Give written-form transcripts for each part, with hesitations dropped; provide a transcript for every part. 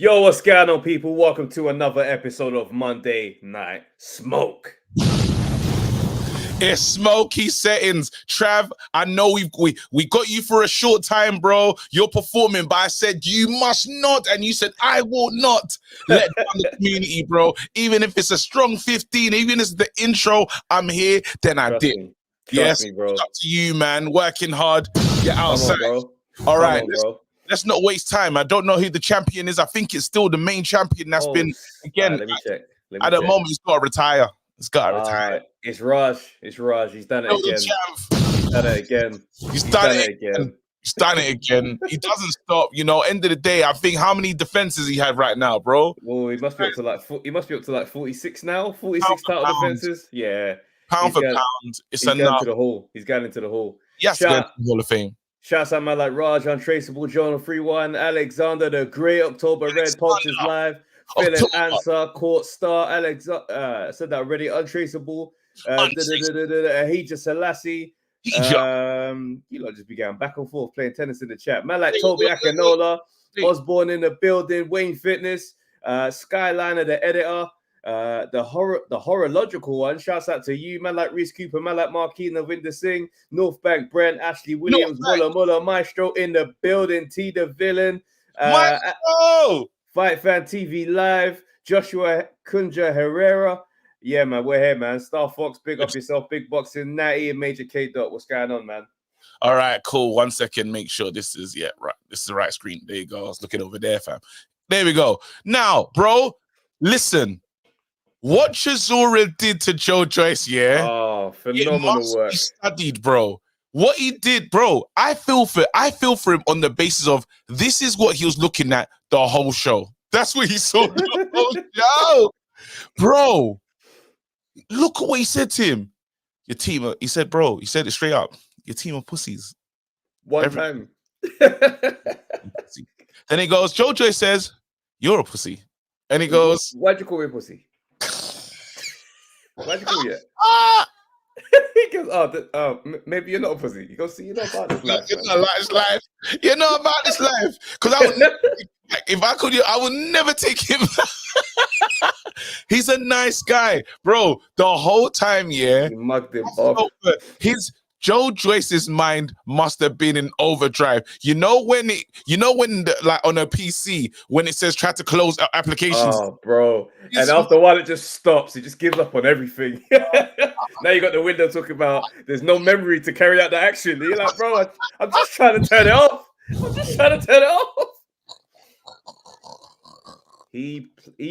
Yo, what's going on, people? Welcome to another episode of Monday Night Smoke. It's smoky settings. Trav, I know we got you for a short time, bro. You're performing, but I said you must not, and you said I will not let down the community, bro. Even if it's a strong 15, even if it's the intro, I'm here, then I did. Trust me, bro. It's up to you, man. Working hard. You're outside. Come on, bro. All right, let's not waste time. I don't know who the champion is. I think it's still the main champion that's been, again, let me check. At the moment, he's got to retire. It's got to retire. Right. It's Raj. He's done it again. He's done it again. He's done it again. He's done it again. He doesn't stop. You know, end of the day, I think how many defenses he had right now, bro? Well, he must be up to like 46 now. 46 title defenses. Yeah. Pound for pound. It's enough. He's going into the hall. Yes, Hall of Fame. Shouts out man like Raj, Untraceable, Jonah 3-1, Alexander, the Great, October Red, Pulses Live, Phil and Answer, Court Star, Alexander, said that already, Untraceable, Ahija Selassie. You lot just be going back and forth playing tennis in the chat. Man like Toby Akinola, Osborne in the building, Wayne Fitness, Skyliner, the editor. The horological one. Shouts out to you, man like Reese Cooper, man like Marquis Navinder Singh, North Bank Brent, Ashley Williams, Muller, Maestro in the building, T the Villain, Fight Fan TV Live, Joshua Kunja Herrera. Yeah, man, we're here, man. Star Fox, big up yourself, Big Boxing, Natty, and Major K Dot. What's going on, man? All right, cool. 1 second, make sure this is right. This is the right screen. There you go. I was looking over there, fam. There we go. Now, bro, listen. What Chisora did to Joyce, yeah? Oh, phenomenal work. He studied, bro. What he did, bro, I feel for him on the basis of this is what he was looking at the whole show. That's what he saw the whole show. Bro, look at what he said to him. Your team, he said, bro, he said it straight up. Your team of pussies. Time. Then he goes, Joyce says, you're a pussy. And he goes, why'd you call me a pussy? Why'd you call you? He goes, maybe you're not a pussy. He goes, see, you're not about this life. You're not about this life. You're not about this life. Because I would never, if I could, I would never take him. He's a nice guy, bro. The whole time, yeah. He mugged him off. Joyce's mind must have been in overdrive. You know when like on a PC when it says try to close applications. Oh, bro! And after a while, it just stops. It just gives up on everything. Now you got the window talking about there's no memory to carry out the action. You're like, bro, I'm just trying to turn it off. He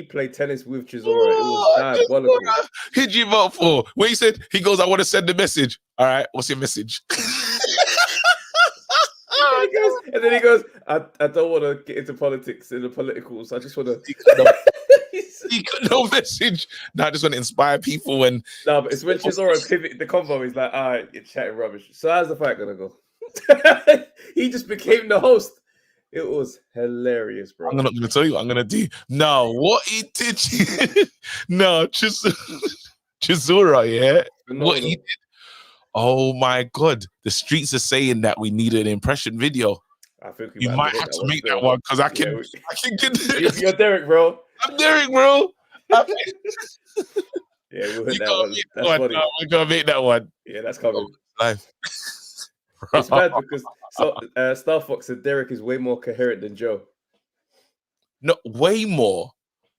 played tennis with Chisora. It was diabolical. Who'd you vote for? When he said, he goes, I want to send the message. All right, what's your message? And then he goes, I don't want to get into politics and the politicals. I just want to... He got no message. No, I just want to inspire people. And no, but it's when Chisora pivoted the convo. He's like, all right, you're chatting rubbish. So how's the fight going to go? He just became the host. It was hilarious, bro. I'm not going to tell you what I'm going to do. No, what he did. No, Chisora, yeah. What he did. Oh, my God. The streets are saying that we need an impression video. I think you might have to make that one because I can get it. You're Derek, bro. I'm Derek, bro. Yeah, we'll hit that one. That's funny. We're going to make that one. Yeah, that's coming. Live. It's bad because Star Fox said Derek is way more coherent than Joe. No, way more.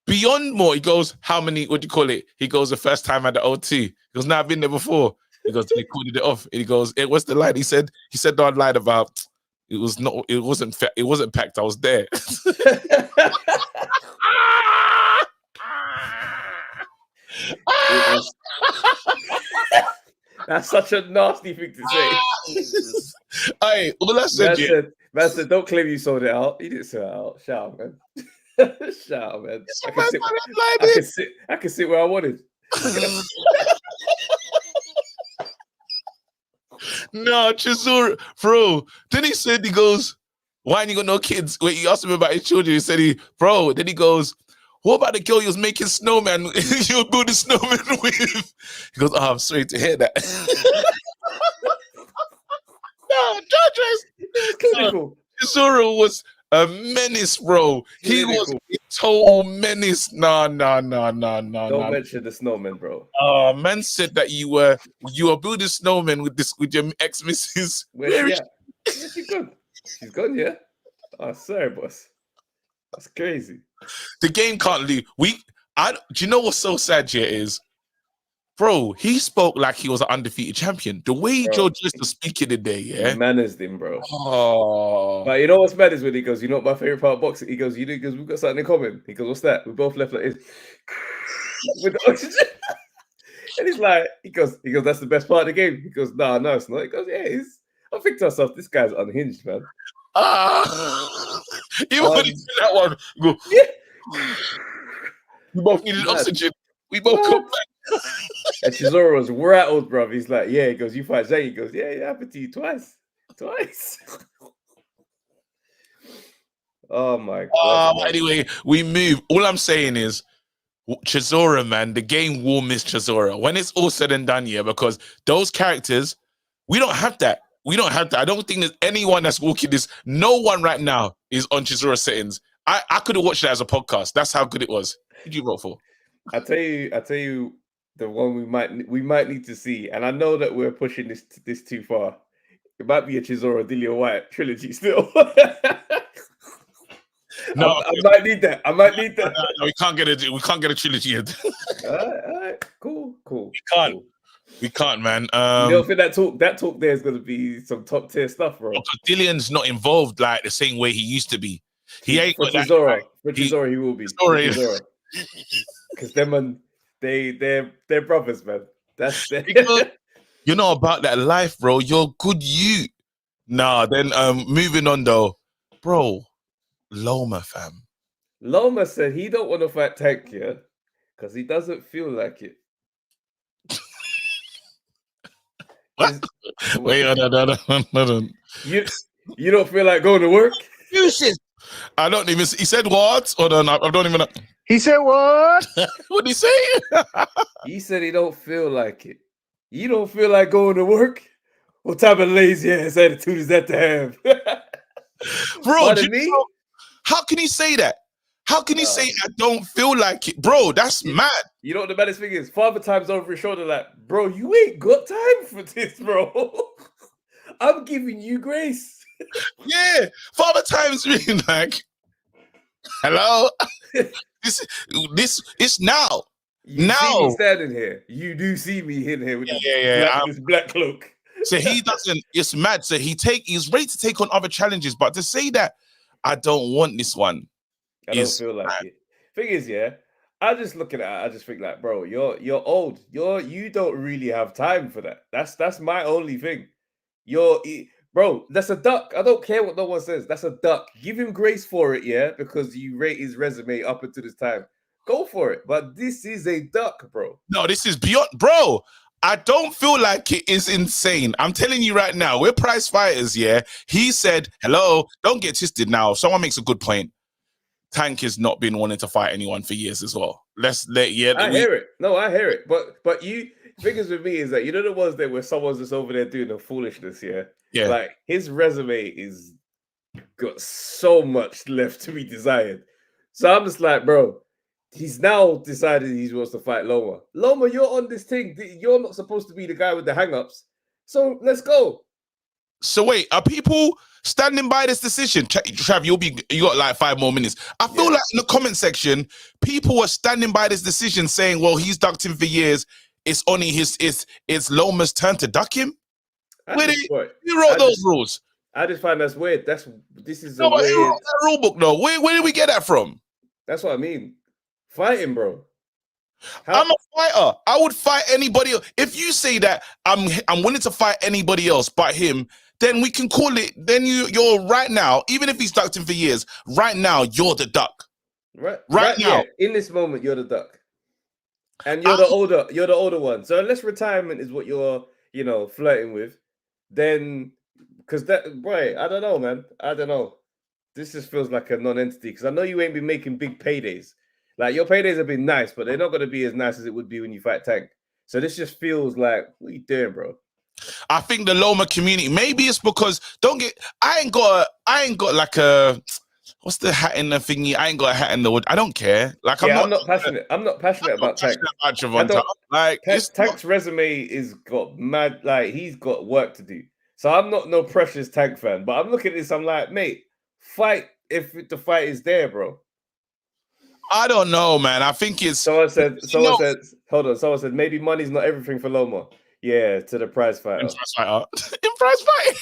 Beyond more. He goes, how many, what do you call it? He goes, the first time at the O2. He goes, no, I've been there before. He goes, they called it off. And he goes, what's the line? He said no, I lied about it wasn't packed. I was there. That's such a nasty thing to say. Hey, well, that's it. Man said, don't claim you sold it out. You didn't sell it out. Shout out, man. Shout out, man. I can sit where I wanted. No, Chisora, bro. Then he said, he goes, why ain't you got no kids? Wait, he asked him about his children. He said, then he goes, what about the girl you was making snowman? You were building snowman with. He goes, oh, I'm sorry to hear that. No, Joyce. Chisora was a menace, bro. He was total menace. No. Don't mention the snowman, bro. Man said that you were building snowmen with your ex-missus. Where's she at? Where's she gone? She's gone, yeah? Oh, sorry, boss. That's crazy. The game can't leave. Do you know what's so sad here is, bro, he spoke like he was an undefeated champion. The way Joe just was speaking today, yeah? He managed him, bro. Oh. But you know what's mad is when he goes, you know what my favorite part of boxing? He goes, we've got something in common. He goes, what's that? We both left like this. With the oxygen. And he's like, he goes, that's the best part of the game. He goes, no, it's not. He goes, yeah, it is. I think to myself, this guy's unhinged, man. Even when he did that one, go, yeah. We both needed oxygen. We both come back. And Chisora was rattled, bro. He's like, yeah. He goes, you fight Zhang. He goes, yeah, it happened to you twice. Oh my god. Anyway, we move. All I'm saying is, Chisora, man, the game will miss Chisora when it's all said and done, yeah, because those characters, we don't have that. I don't think there's anyone that's walking this. No one right now is on Chisora settings. I could have watched it as a podcast. That's how good it was. Who did you vote for? I tell you, the one we might need to see, and I know that we're pushing this too far. It might be a Chisora Dillian White trilogy still. No, I might need that. No, we can't get a trilogy. All right, cool. We can't, man. You don't think that talk there is going to be some top tier stuff, bro? Because Dillian's not involved like the same way he used to be. He ain't for Chisora. For Chisora, he will be. Because them and they're brothers, man. That's you're not about that life, bro. You're good, you. Nah, then moving on though, bro. Loma, fam. Loma said he don't want to fight Tank, yeah, because he doesn't feel like it. Wait, no. You don't feel like going to work? Useless. I don't even. He said what? Hold on, I don't even know. He said what? What did he say? He said he don't feel like it. You don't feel like going to work? What type of lazy ass attitude is that to have? Bro, how can he say that? How can he say I don't feel like it? Bro, that's mad. You know what the baddest thing is? Father Time's over his shoulder like, bro, you ain't got time for this, bro. I'm giving you grace. Yeah, Father Time's being like, hello? this it's now. You see me standing here. You do see me in here with this black cloak. So he doesn't, it's mad. So he's ready to take on other challenges, but to say that I don't want this one. I don't feel like it. Thing is, I just look at it, I just think like, bro, you're old. You don't really have time for that. That's my only thing. Bro, that's a duck. I don't care what no one says. That's a duck. Give him grace for it, yeah, because you rate his resume up until this time. Go for it. But this is a duck, bro. No, this is beyond, bro. I don't feel like it is insane. I'm telling you right now, we're prize fighters, yeah. He said, hello, don't get twisted now. Someone makes a good point. Tank has not been wanting to fight anyone for years as well. I hear it. No, I hear it. But you, figures with me is that you know the ones that where someone's just over there doing the foolishness, yeah? Yeah. Like his resume is got so much left to be desired. So I'm just like, bro, he's now decided he wants to fight Loma. Loma, you're on this thing. You're not supposed to be the guy with the hang-ups. So let's go. So wait, are people standing by this decision? Trav, you got like 5 more minutes. I feel like in the comment section, people are standing by this decision saying, well, he's ducked him for years. It's only it's Loma's turn to duck him. Who wrote those rules? I just find that's weird. This is who wrote that rule book though? Where did we get that from? That's what I mean. Fighting, bro. I'm a fighter. I would fight anybody else. If you say that I'm willing to fight anybody else but him, then we can call it. Then you're right now. Even if he's ducked him for years, right now you're the duck. Right now, yeah, in this moment, you're the duck, and you're the older one. So unless retirement is what you're, flirting with, then because boy, I don't know, man. I don't know. This just feels like a non-entity because I know you ain't been making big paydays. Like your paydays have been nice, but they're not going to be as nice as it would be when you fight Tank. So this just feels like, what are you doing, bro? I think the Loma community, maybe it's because I ain't got like a, what's the hat in the thingy? I ain't got a hat in the wood. I don't care. Like I'm not passionate. I'm not passionate about Tank. About Javonta. Like Tank's resume is got mad. Like he's got work to do. So I'm not no precious Tank fan. But I'm looking at this. I'm like, mate, fight if the fight is there, bro. I don't know, man. I think it's. Someone said. Hold on. Someone said maybe money's not everything for Loma. Yeah, to the prize fighter. In prize fighting.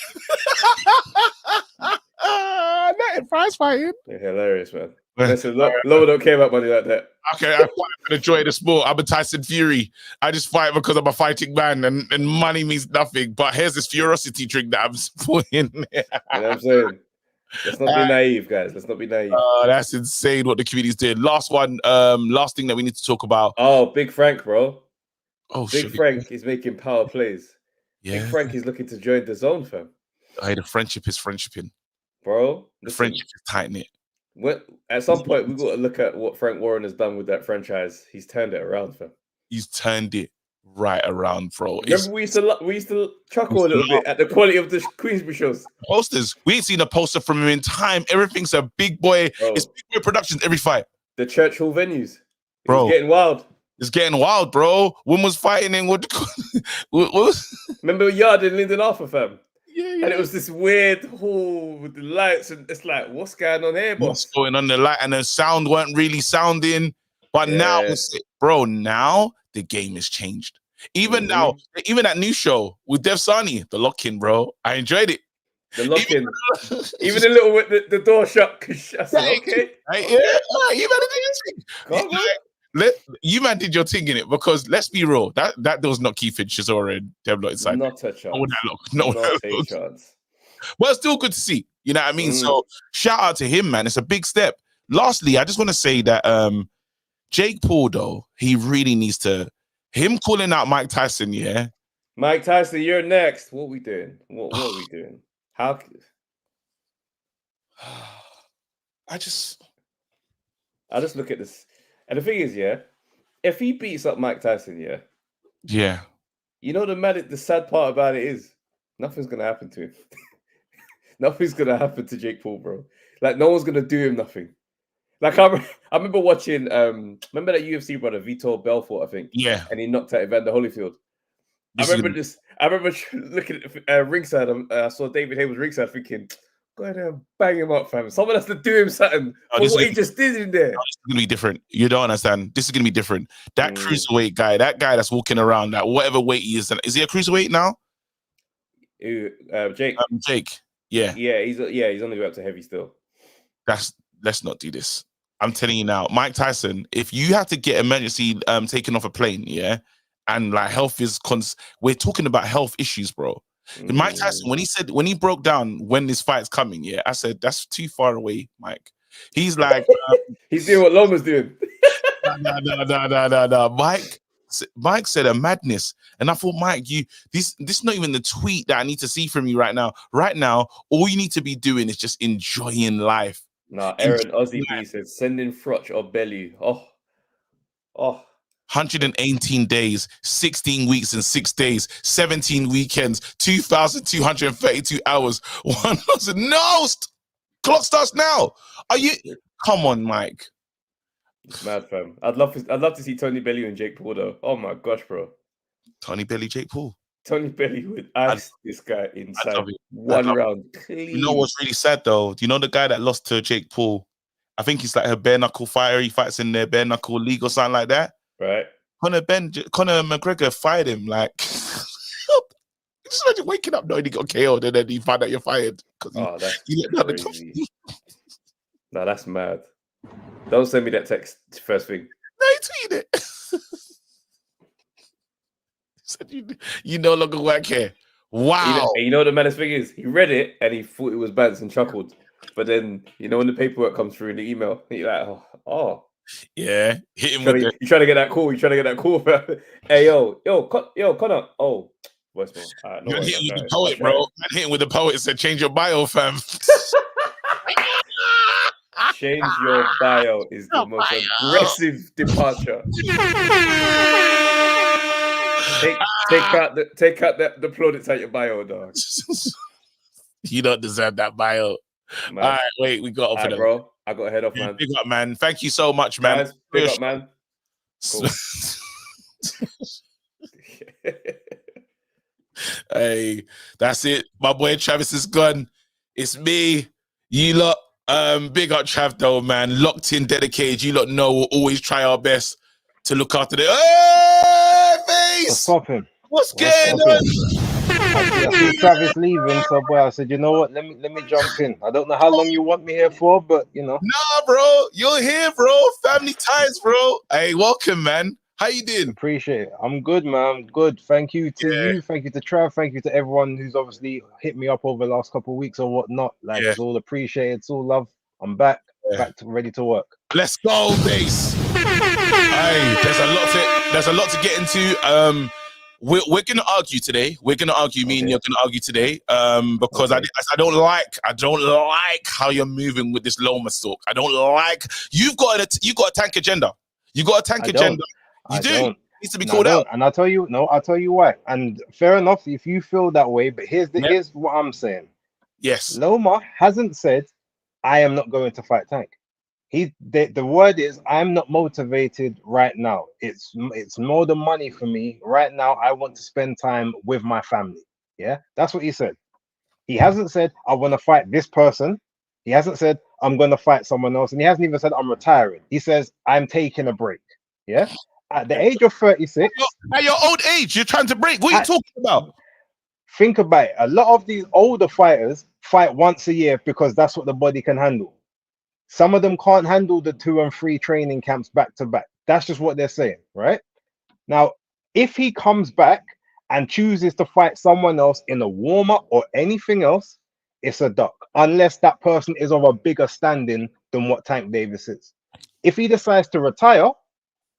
Not in prize fighting. You're hilarious, man. Listen, Loma don't care about money like that. Okay, I fight for the joy of the sport. I'm a Tyson Fury. I just fight because I'm a fighting man, and money means nothing. But here's this ferocity drink that I'm putting. You know what I'm saying? Let's not be naive, guys. Let's not be naive. That's insane what the community's did. Last one, last thing that we need to talk about. Oh, Big Frank, bro. Oh, Big Frank is making power plays. Yeah. Big Frank is looking to join the zone, fam. Hey, the friendship is friendshiping. Bro. The friendship is tight knit. At some point, we've got to look at what Frank Warren has done with that franchise. He's turned it around, fam. He's turned it right around, bro. Remember, we used to chuckle a little bit at the quality of the Queensbury shows. Posters. We ain't seen a poster from him in time. Everything's a big boy. Bro. It's big boy productions every fight. The church hall venues. Bro. It's getting wild. It's getting wild, bro. When was fighting in what Remember Yard in Linden Arthur, fam? Yeah. And it was this weird hall with the lights, and it's like, what's going on here, boss? What's going on? The light and the sound weren't really sounding. But now, bro, now the game has changed. Even now, even that new show with Dev Sani, the lock-in, bro. I enjoyed it. The lock-in. Even the little with the door shut. I said, okay. You better do your thing. You man did your thing in it, because let's be real, that was not Keith and Chisora and Dev Lot inside. Not a chance. Not a chance. Well, it's still good to see. You know what I mean? So shout out to him, man. It's a big step. Lastly, I just want to say that Jake Paul, though, he really needs to. Him calling out Mike Tyson, yeah. Mike Tyson, you're next. What we doing? What are we doing? How? I just look at this. And the thing is, if he beats up Mike Tyson, yeah, you know the sad part about it is nothing's gonna happen to him. Nothing's gonna happen to Jake Paul, bro. Like no one's gonna do him nothing. Like I remember watching, remember that UFC brother Vitor Belfort, I think, and he knocked out Evander Holyfield. I remember looking at ringside. I saw David Hayes ringside, thinking, go ahead and bang him up, fam. Someone has to do him something for what he just did in there. This is going to be different. You don't understand. This is going to be different. That cruiserweight guy, that guy that's walking around, that whatever weight he is he a cruiserweight now? Jake. Jake. Yeah. Yeah, he's on the way up to heavy still. Let's not do this. I'm telling you now, Mike Tyson, if you have to get emergency taken off a plane, and like health is we're talking about health issues, bro. Mike Tyson, when he broke down when this fight's coming, I said that's too far away, Mike. He's like he's doing what Loma's doing. No. Mike said a madness, and I thought, Mike, this is not even the tweet that I need to see from you right now. Right now, all you need to be doing is just enjoying life. Nah, Aaron Ozzy B said sending Frotch or Belly. Oh. 118 days, 16 weeks and 6 days, 17 weekends, 2,232 hours, 1,000. No, clock starts now. Are you? Come on, Mike. It's mad, fam. I'd love to see Tony Bellew and Jake Paul, though. Oh my gosh, bro. Tony Bellew, Jake Paul. Tony Bellew would ice this guy inside one round. Clean. You know what's really sad, though? Do you know the guy that lost to Jake Paul? I think he's like a bare knuckle fighter. He fights in their bare knuckle league or something like that. Right. Conor McGregor fired him. Like, just imagine waking up knowing he got KO'd and then you find out you're fired. That's crazy. No, that's mad. Don't send me that text first thing. No, he tweeted it. Said you no longer work here. Wow. You know what the maddest thing is? He read it and he thought it was Bance and chuckled. But then, when the paperwork comes through in the email, he's like, oh. Yeah. Hit him you trying to get that call. You trying to get that call. Hey, yo, Connor. Oh, voicemail. No hit him with the poet, bro. Hit him with the poet. Said, change your bio, fam. Change your bio is the most aggressive departure. Take out the plaudits out your bio, dog. You don't deserve that bio. Man. All right, wait, we got off of them. Bro. I got to head off, man. Big up, man. Thank you so much, man. Guys, big up, man. Cool. Hey, that's it. My boy Travis is gone. It's me. You lot. Big up Trav though, man. Locked in, dedicated. You lot know we'll always try our best to look after the face. What's popping? What's going on? I see Travis leaving, so boy, I said, you know what? Let me jump in. I don't know how long you want me here for, but you know. Nah, bro, you're here, bro. Family ties, bro. Hey, welcome, man. How you doing? Appreciate it. I'm good, man. I'm good. Thank you to you. Thank you to Trav. Thank you to everyone who's obviously hit me up over the last couple of weeks or whatnot. Like, it's all appreciated. It's all love. I'm back, ready to work. Let's go, Base. Hey, there's a lot to get into. We're gonna argue today. We're gonna argue. Me and you're gonna argue today. Because I don't like how you're moving with this Loma talk. I don't like you got a tank agenda. You got a tank agenda. You do. It needs to be called out. And I'll tell you why. And fair enough if you feel that way. But here's what I'm saying. Yes. Loma hasn't said, I am not going to fight Tank. The word is, I'm not motivated right now. It's more than money for me right now. I want to spend time with my family. Yeah, that's what he said. He hasn't said I want to fight this person. He hasn't said I'm going to fight someone else, and he hasn't even said I'm retiring. He says I'm taking a break. Yeah, at the age of 36. At your old age, you're trying to break. What are you talking about? Think about it. A lot of these older fighters fight once a year because that's what the body can handle. Some of them can't handle the 2 and 3 training camps back to back. That's just what they're saying, right? Now, if he comes back and chooses to fight someone else in a warm-up or anything else, it's a duck, unless that person is of a bigger standing than what Tank Davis is. If he decides to retire,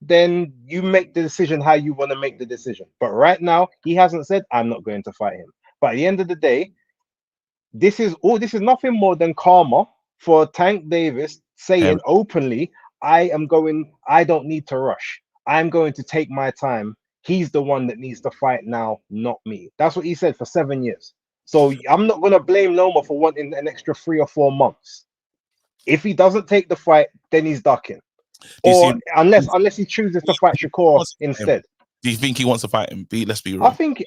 then you make the decision how you want to make the decision. But right now, he hasn't said, I'm not going to fight him. But at the end of the day, this is nothing more than karma for Tank Davis saying openly, I don't need to rush. I'm going to take my time. He's the one that needs to fight now, not me. That's what he said for 7 years. So I'm not going to blame Loma for wanting an extra 3 or 4 months. If he doesn't take the fight, then he's ducking. Or unless he chooses to fight Shakur instead. Do you think he wants to fight him? Let's be real. I think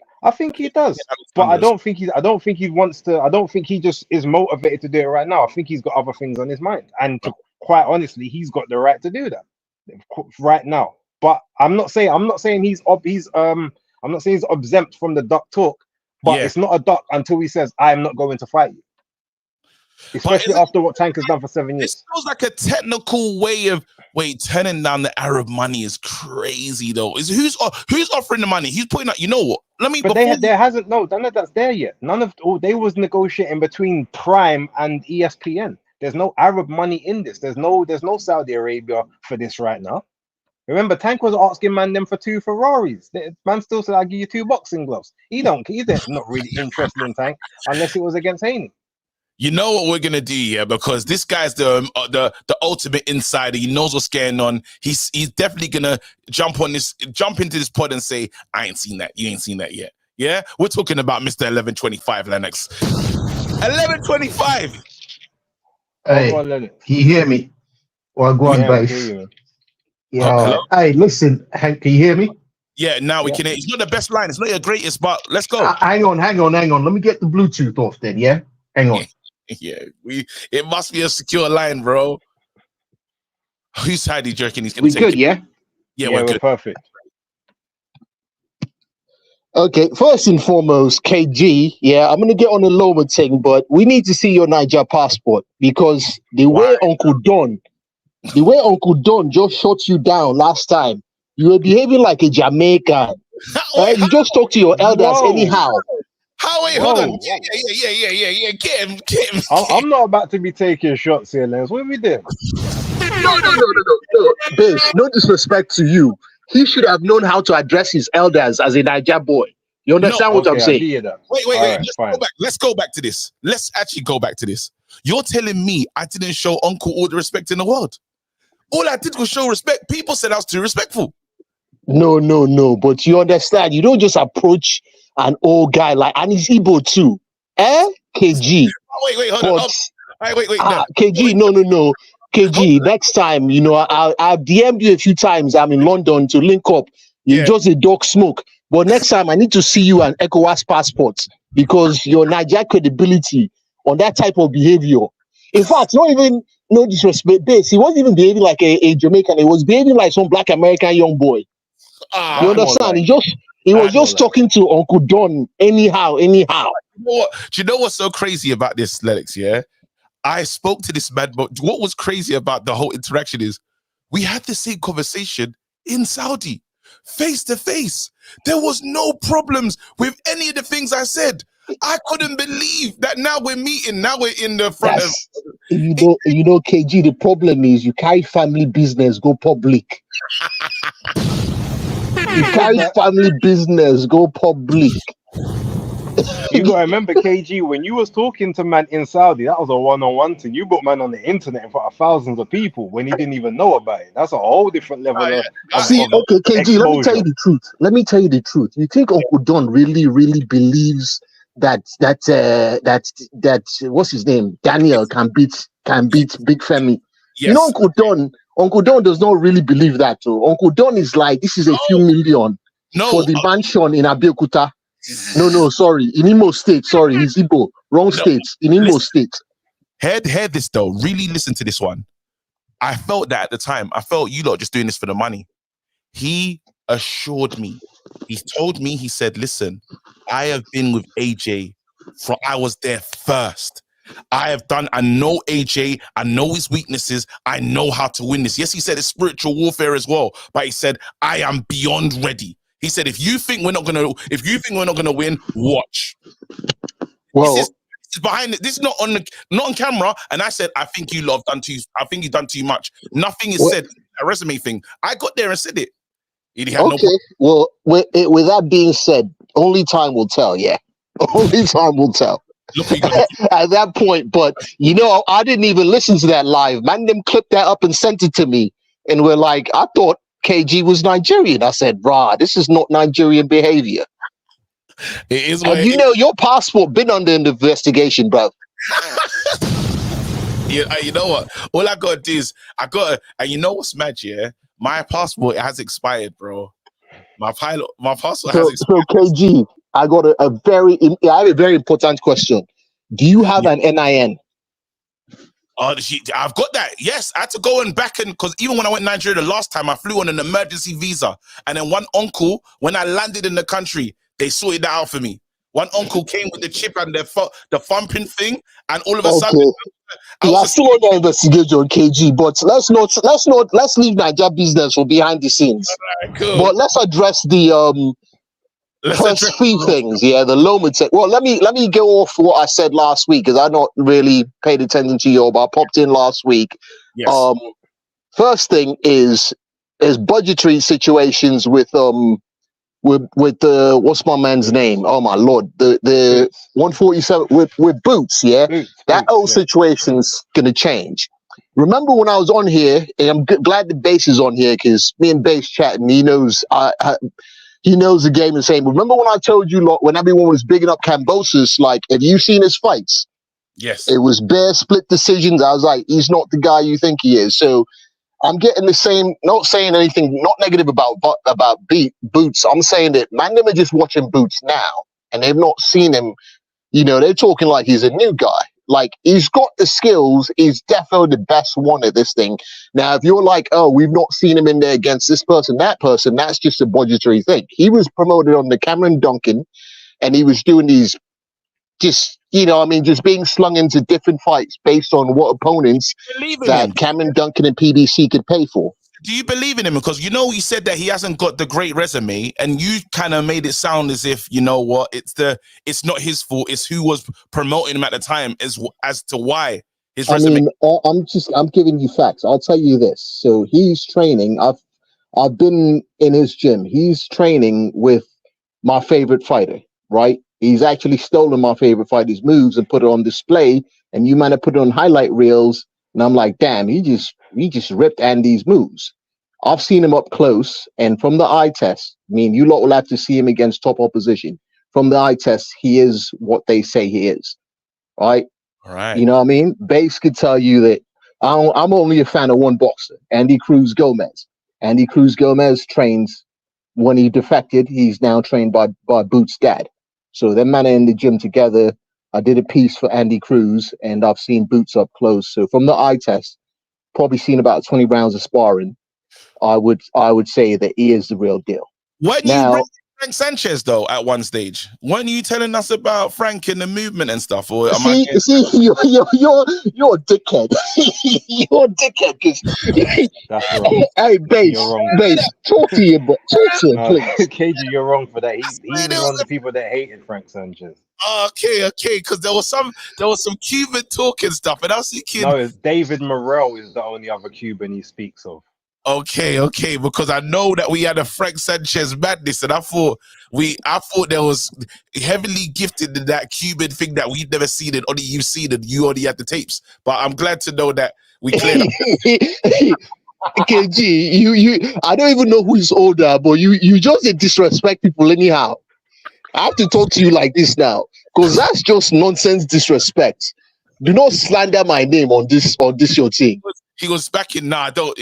he does, but I don't think he wants to. I don't think he just is motivated to do it right now. I think he's got other things on his mind, and quite honestly, he's got the right to do that right now. But I'm not saying he's exempt from the duck talk. But it's not a duck until he says, "I'm not going to fight you." Especially after what Tank has done for 7 years. This feels like a technical way of turning down the Arab money is crazy though. Who's offering the money? He's putting out. You know what? There hasn't none of that's there yet. They was negotiating between Prime and ESPN. There's no Arab money in this. There's no Saudi Arabia for this right now. Remember, Tank was asking them for 2 Ferraris. Man still said, "I'll give you 2 boxing gloves." He's not really interested in Tank unless it was against Haney. You know what we're gonna do here, because this guy's the ultimate insider. He knows what's going on. He's definitely gonna jump into this pod and say, "I ain't seen that. You ain't seen that yet." Yeah, we're talking about Mr. 1125 Lennox. 1125. Hey, can you hear me? Well, go on, base. Yeah. Hey, listen, Hank, can you hear me? Yeah, now we can hear. It's not the best line. It's not your greatest, but let's go. Hang on. Let me get the Bluetooth off then. Yeah, hang on. Yeah, it must be a secure line, bro. Whose side are you jerking? He's gonna take good, it. Yeah, we're good. Perfect. Okay, first and foremost, KG, I'm gonna get on the Loma thing, but we need to see your Niger passport, because the way Uncle Don just shot you down last time, you were behaving like a Jamaican. You just talk to your elders anyhow. Wait, hold on. Yeah. Get him. I'm not about to be taking shots here, Lance. What are we doing? No. Base, no disrespect to you. He should have known how to address his elders as a Niger boy. You understand what I'm saying? Wait. Let's go back to this. Let's actually go back to this. You're telling me I didn't show Uncle all the respect in the world. All I did was show respect. People said I was too respectful. No. But you understand, you don't just approach an old guy and he's Igbo too. KG. Wait, hold on. Wait. No. KG, no. KG, next time, I've DM'd you a few times. I'm in London to link up. You Yeah. just a dog smoke. But next time, I need to see you an ECOWAS passport because your Niger credibility on that type of behavior. In fact, not even, no disrespect, this. He wasn't even behaving like a Jamaican. He was behaving like some black American young boy. You That's more understand? like He was That's more just talking to Uncle Don anyhow. You know what? Do you know what's so crazy about this, Lennox? Yeah, I spoke to this man, but what was crazy about the whole interaction is we had the same conversation in Saudi, face to face. There was no problems with any of the things I said. I couldn't believe that now we're meeting. Now we're in the front of. KG, the problem is you carry family business, go public. You carry family business, go public. You gotta remember, KG, when you was talking to man in Saudi, that was a one-on-one thing. You put man on the internet in front of thousands of people when he didn't even know about it. That's a whole different level of See, okay, KG, let me tell exposure. you the truth. Let me tell you the truth. You think Uncle Don really believes that what's his name? Daniel can beat Big Femi. Yes. You know, Uncle Don does not really believe that. Too. Uncle Don is like, this is a few million for the mansion in Abeokuta. No, sorry. In Imo State, sorry, he's Igbo. Wrong state. In Imo State. Hear this though. Really listen to this one. I felt that at the time. I felt you lot just doing this for the money. He assured me. He told me, he said, listen, I have been with AJ from I was there first. I know AJ, I know his weaknesses, I know how to win this. Yes, he said it's spiritual warfare as well, but he said, I am beyond ready. He said, if you think we're not gonna win, watch. Well, this is behind it. This is not on camera. And I said, I think you've done too much. Nothing is said. A resume thing. I got there and said it. He had okay. Well, with that being said, only time will tell. Yeah, only time will tell. Look what you got at that point. But I didn't even listen to that live. Man, them clipped that up and sent it to me, and we're like, I thought KG was Nigerian. I said, brah, this is not Nigerian behavior. It is. And your passport been under investigation, bro. You know what? All I gotta do is and you know what's mad, yeah? My passport has expired, bro. My passport has expired. So KG, I have a very important question. Do you have an NIN? I've got that. Yes, I had to go and back because even when I went to Nigeria the last time, I flew on an emergency visa. And then one uncle, when I landed in the country, they sorted that out for me. One uncle came with the chip and the thumping thing, and all of a sudden, I still on the investigation, KG. But let's leave Niger business for behind the scenes. Right, cool. But let's address the first three things. Yeah, the Loma tech. Well, let me go off what I said last week because I not really paid attention to you, but I popped in last week. Yes. First thing is budgetary situations with the what's my man's name? Oh my lord, the 147 with Boots. Yeah, that whole situation's gonna change. Remember when I was on here, and I'm glad the Bass is on here because me and Bass chatting. He knows he knows the game and saying. Remember when I told you, lot, when everyone was bigging up Cambosis, like, have you seen his fights? Yes. It was bare split decisions. I was like, he's not the guy you think he is. So I'm getting the same, not saying anything, not negative about Boots. I'm saying that man, them are just watching Boots now and they've not seen him. They're talking like he's a new guy. Like, he's got the skills. He's definitely the best one at this thing. Now, if you're like, oh, we've not seen him in there against this person, that's just a budgetary thing. He was promoted on the Cameron Duncan and he was doing these just being slung into different fights based on what opponents that Cameron Duncan and PBC could pay for. Do you believe in him? Because you said that he hasn't got the great resume, and you kind of made it sound as if it's not his fault. It's who was promoting him at the time as to why his resume. I'm giving you facts. I'll tell you this. So he's training. I've been in his gym. He's training with my favorite fighter, right? He's actually stolen my favorite fighter's moves and put it on display, and you might have put it on highlight reels. And I'm like, damn, he just ripped Andy's moves. I've seen him up close, and from the eye test, you lot will have to see him against top opposition. From the eye test, he is what they say he is, right? All right. You know what I mean? Base could tell you that I'm only a fan of one boxer, Andy Cruz Gomez. Andy Cruz Gomez trains when he defected. He's now trained by Boots' dad. So them men are in the gym together. I did a piece for Andy Cruz, and I've seen Boots up close. So from the eye test, probably seen about 20 rounds of sparring. I would say that he is the real deal. When you Now, bring Frank Sanchez though, at one stage, weren't you telling us about Frank and the movement and stuff? Or am I see, you're a dickhead. You're a dickhead because That's wrong. hey, base, You're wrong. talk to you, but talk to him, No, please. KG, you're wrong for that. He Man, was one of the people that hated Frank Sanchez. okay, because there was some Cuban talking stuff, and I was thinking, No, David Morrell is the only other Cuban he speaks of. okay, because I know that we had a Frank Sanchez madness, and I thought there was heavily gifted in that Cuban thing that we'd never seen it, only you've seen it, you already had the tapes. But I'm glad to know that we cleared up. KG, you I don't even know who's older, but you just disrespect people anyhow. I have to talk to you like this now, because that's just nonsense disrespect. Do not slander my name on this your thing. He was back in. Nah, don't.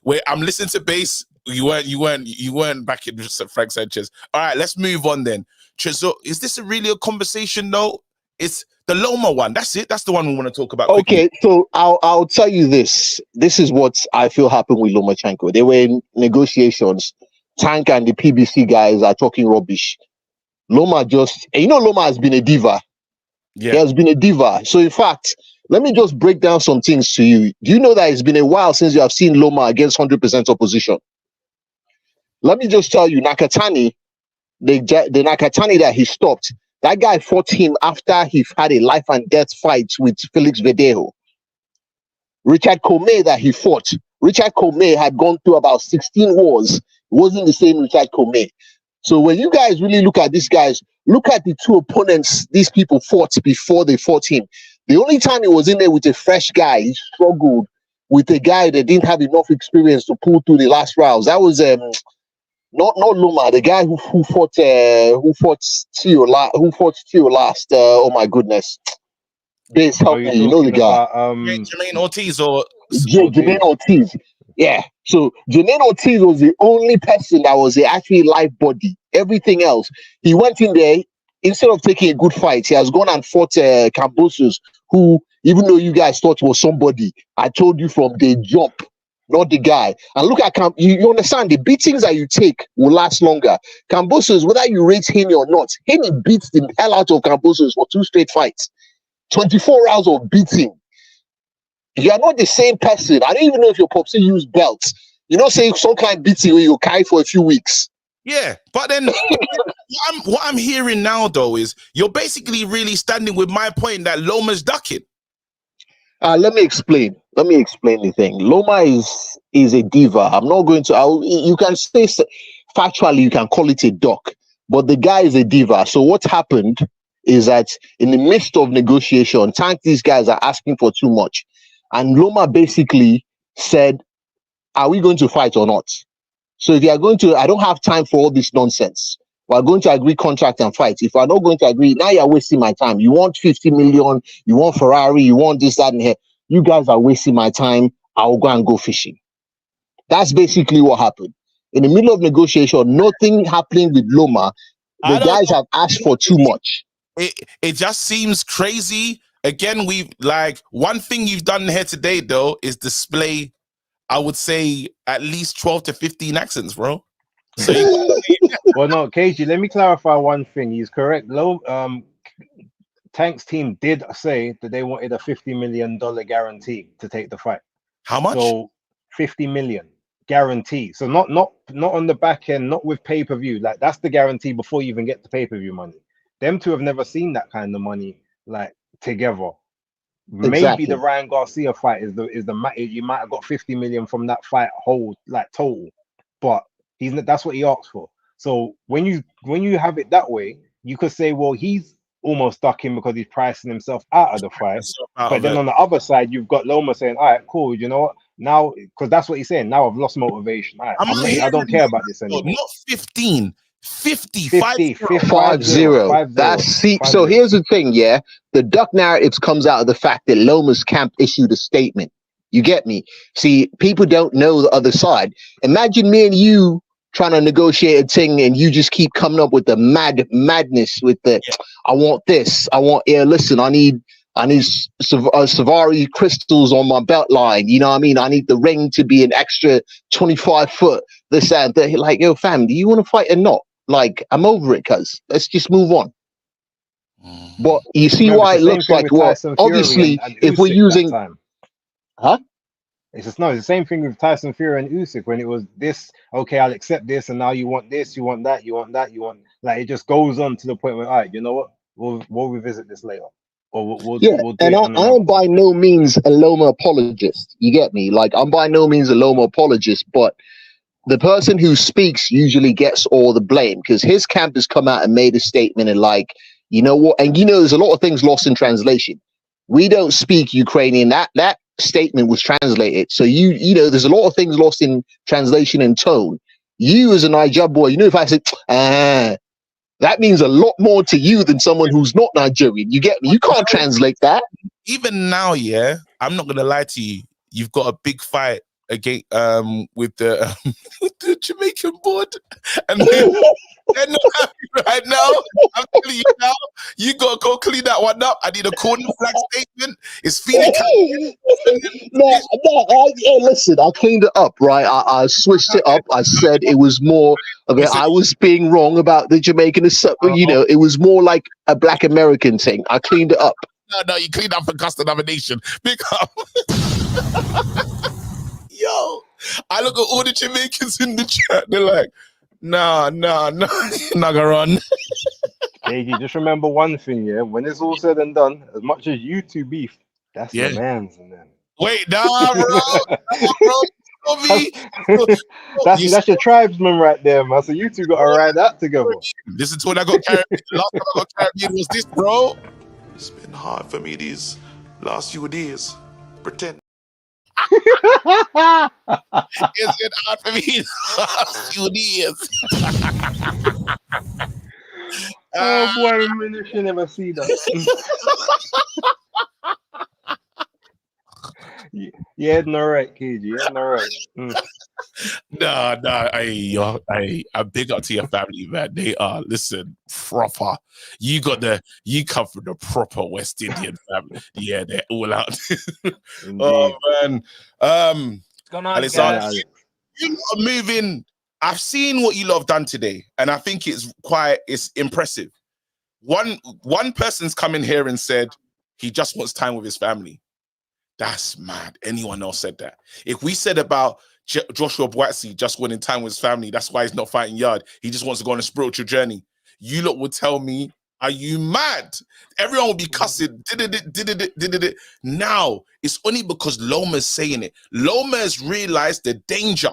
Wait, I'm listening to bass. You weren't back in Frank Sanchez. All right, let's move on then. Chisora, is this really a conversation though? It's the Loma one. That's it. That's the one we want to talk about. Okay, so I'll tell you this. This is what I feel happened with Lomachenko. They were in negotiations. Tank and the PBC guys are talking rubbish. Loma Loma has been a diva. Yeah. He has been a diva. So in fact, let me just break down some things to you. Do you know that it's been a while since you have seen Loma against 100% opposition? Let me just tell you, Nakatani, the Nakatani that he stopped, that guy fought him after he had a life and death fight with Felix Verdejo. Richard Comey that he fought, Richard Comey had gone through about 16 wars. It wasn't the same Richard Comey. So when you guys really look at these guys, look at the two opponents these people fought before they fought him. The only time he was in there with a fresh guy, he struggled with a guy that didn't have enough experience to pull through the last rounds. That was not Loma, the guy who fought Tio last. Oh my goodness. Base, help me, you know the guy. Jermaine Ortiz or Jermaine Ortiz. Yeah. So Jermaine Ortiz was the only person that was actually live body. Everything else, he went in there, instead of taking a good fight, he has gone and fought Cambosos, who, even though you guys thought was somebody, I told you from the jump, not the guy. And look at you understand, the beatings that you take will last longer. Cambosos, whether you rate him or not, he beats the hell out of Cambosos for 2 straight fights. 24 rounds of beating. You are not the same person. I don't even know if your popsy used belts. You know, saying some kind of beating where you carry for a few weeks. Yeah, but then what I'm hearing now though is you're basically really standing with my point that Loma's ducking. Let me explain. The thing. Loma is a diva. I'm not going to. You can say factually, you can call it a duck, but the guy is a diva. So what happened is that in the midst of negotiation, Tank, these guys are asking for too much, and Loma basically said, "Are we going to fight or not?" So if you are going to, I don't have time for all this nonsense. We're going to agree contract and fight. If we're not going to agree, now you're wasting my time. You want 50 million, you want Ferrari, you want this, that, and here. You guys are wasting my time. I'll go and go fishing. That's basically what happened. In the middle of negotiation, nothing happening with Loma. The guys have asked for too much. It just seems crazy. Again, we've one thing you've done here today, though, is display, I would say, at least 12 to 15 accents, bro. So well, no, KG, let me clarify one thing. He's correct. Tank's team did say that they wanted a $50 million guarantee to take the fight. How much? So 50 million guarantee. So not on the back end, not with pay-per-view. Like, that's the guarantee before you even get the pay-per-view money. Them two have never seen that kind of money together. Exactly. Maybe the Ryan Garcia fight is the you might have got 50 million from that fight total, but that's what he asked for. So when you have it that way, you could say, well, he's almost ducking because he's pricing himself out of the fight. But then on the other side, you've got Loma saying, all right, cool, you know what? Now, because that's what he's saying. Now I've lost motivation. Right, I don't care about this anymore. Not 15, 50, 50, 5-0. That's see. So here's the thing, yeah. The duck narratives comes out of the fact that Loma's camp issued a statement. You get me? See, people don't know the other side. Imagine me and you trying to negotiate a thing, and you just keep coming up with the madness with the. I want this. I want. Yeah, listen. I need Savari crystals on my belt line. You know what I mean? I need the ring to be an extra 25 foot. This and that. Like, yo, fam, do you want to fight or not? Like, I'm over it, cuz. Let's just move on. But you see why it looks like, well, obviously, and if we're using... Huh? It's the same thing with Tyson Fury and Usyk when it was this, okay, I'll accept this, and now you want this, you want that, you want that, you want... Like, it just goes on to the point where, all right, you know what? We'll revisit this later. Or we'll do and I am by no means a Loma apologist. You get me? Like, I'm by no means a Loma apologist, but the person who speaks usually gets all the blame because his camp has come out and made a statement and like, you know what? And you know, there's a lot of things lost in translation. We don't speak Ukrainian. That statement was translated. So you know, there's a lot of things lost in translation and tone. You as a Niger boy, you know, if I said, that means a lot more to you than someone who's not Nigerian. You get me? You can't translate that. Even now, yeah, I'm not gonna lie to you. You've got a big fight again with the Jamaican board, and they're not happy right now. I'm telling you now, you gotta go clean that one up. I need a corner flag statement. It's feeling hey, listen, I cleaned it up, right? I switched it up. I said it was more of I was being wrong about the Jamaican, you know, it was more like a Black American thing. I cleaned it up. No, you cleaned up for custom nomination. Big up. Yo, I look at all the Jamaicans in the chat. They're like, nah, not gonna run. KG, just remember one thing, yeah. When it's all said and done, as much as you two beef, that's the man's and then. Wait, nah, bro. That's your tribesman right there, man. So you two got to ride that together. Listen to when I got Caribbean. Last time I got Caribbean was this, bro. It's been hard for me these last few days. Pretend. It's been hard for me these last few days. Oh boy, we should never see that. Yeah, no right, KG. Yeah, no right. Nah. I'm big up to your family, man. They are, listen, proper. You come from the proper West Indian family. Yeah, they're all out. Oh man. What's going on, Alexander, you are moving. I've seen what you lot have done today, and I think it's impressive. One person's come in here and said he just wants time with his family. That's mad. Anyone else said that? If we said about Joshua Boatsy just wanting time with his family, that's why he's not fighting yard. He just wants to go on a spiritual journey. You lot would tell me, are you mad? Everyone will be cussing. Did it. Now, it's only because Loma's saying it. Loma has realized the danger.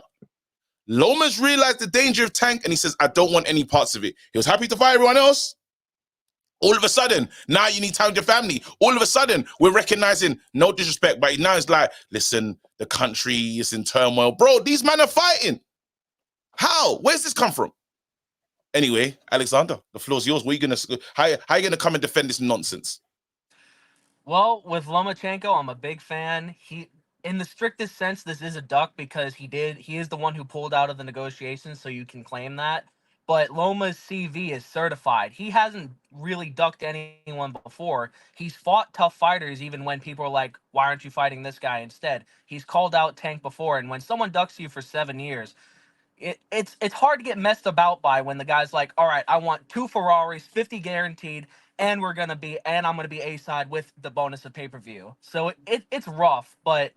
Loma's realized the danger of Tank, and he says, I don't want any parts of it. He was happy to fight everyone else. All of a sudden, now you need time with your family. All of a sudden, we're recognizing, no disrespect, but now it's like, listen, the country is in turmoil. Bro, these men are fighting. How? Where's this come from? Anyway, Alexander, the floor's yours. How are you gonna come and defend this nonsense? Well, with Lomachenko, I'm a big fan. In the strictest sense, this is a duck because he is the one who pulled out of the negotiations, so you can claim that. But Loma's CV is certified. He hasn't really ducked anyone before. He's fought tough fighters even when people are like, why aren't you fighting this guy instead? He's called out Tank before, and when someone ducks you for 7 years, it's hard to get messed about by when the guy's like, all right, I want 2 Ferraris, 50 guaranteed, and I'm gonna be A-side with the bonus of pay-per-view. So it's rough, but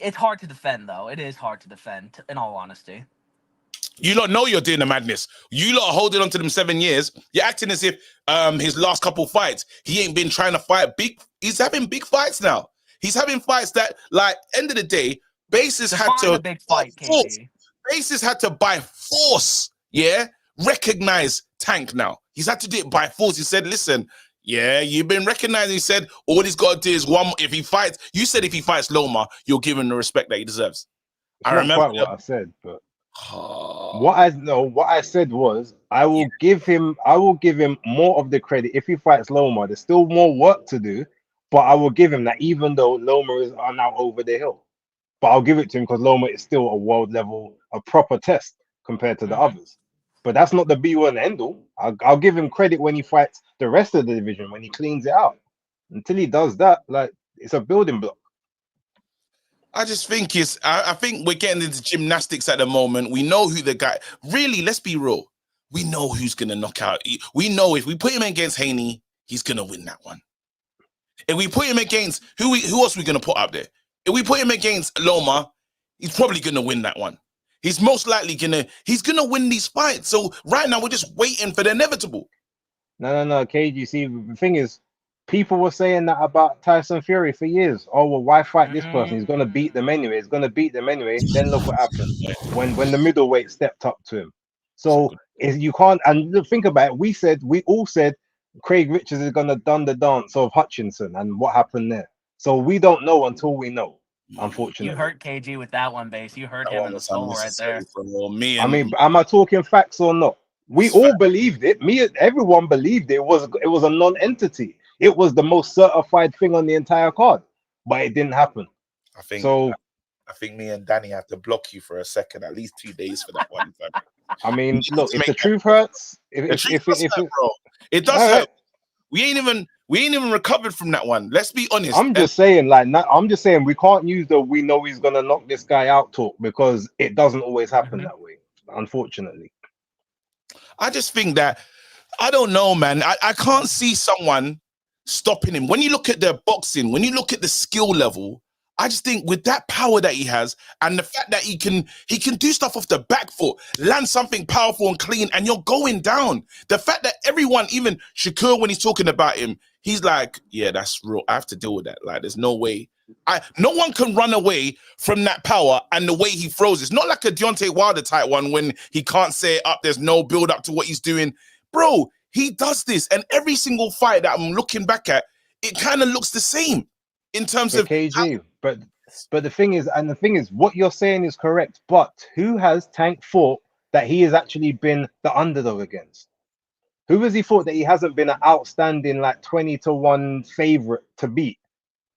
it's hard to defend, though. It is hard to defend, in all honesty. You lot know you're doing the madness. You lot are holding on to them 7 years. You're acting as if his last couple fights, he ain't been trying to fight big. He's having big fights now. He's having fights that, like, end of the day, Bases had to a big fight, Bases had to by force, recognize Tank now. He's had to do it by force. He said, listen, yeah, you've been recognizing. He said, all he's got to do is one. If he fights, you said if he fights Loma, you'll give him the respect that he deserves. I remember quite what I said, but What I said was I will give him more of the credit if he fights Loma. There's still more work to do, but I will give him that even though Loma are now over the hill. But I'll give it to him because Loma is still a world level, a proper test compared to the others. But that's not the be all and end all. I'll give him credit when he fights the rest of the division, when he cleans it out. Until he does that, like, it's a building block. I just think I think we're getting into gymnastics at the moment. We know who the guy, really, let's be real. We know who's going to knock out. We know if we put him against Haney, he's going to win that one. If we put him against, who else are we going to put up there? If we put him against Loma, he's probably going to win that one. He's most likely he's going to win these fights. So right now we're just waiting for the inevitable. No, Cage, you see, the thing is, people were saying that about Tyson Fury for years. Oh, well, why fight this person? He's going to beat them anyway. He's going to beat them anyway. Then look what happened when the middleweight stepped up to him. So you can't, and think about it. We all said Craig Richards is going to done the dance of Hutchinson, and what happened there. So we don't know until we know, unfortunately. You hurt KG with that one, Base. You hurt him in the soul right there. I mean, am I talking facts or not? We all believed it. Everyone believed it. It was a non-entity. It was the most certified thing on the entire card, but it didn't happen. I think me and Danny have to block you for a second, at least 2 days for that one. I mean, look, if the truth hurts, it does hurt. We ain't even recovered from that one. Let's be honest. I'm just saying we can't use the "we know he's gonna knock this guy out" talk, because it doesn't always happen that way, unfortunately. I just think that, I don't know, man. I can't see someone stopping him. When you look at the boxing, when you look at the skill level, I just think with that power that he has and the fact that he can do stuff off the back foot, land something powerful and clean, and you're going down. The fact that everyone, even Shakur, when he's talking about him, he's like, yeah, that's real. I have to deal with that. Like, there's no way. No one can run away from that power and the way he throws. It's not like a Deontay Wilder type one when he can't say it up. There's no build up to what he's doing. Bro, he does this, and every single fight that I'm looking back at, it kind of looks the same in terms of KG. But the thing is, what you're saying is correct. But who has Tank fought that he has actually been the underdog against? Who has he fought that he hasn't been an outstanding, like 20-1 favorite to beat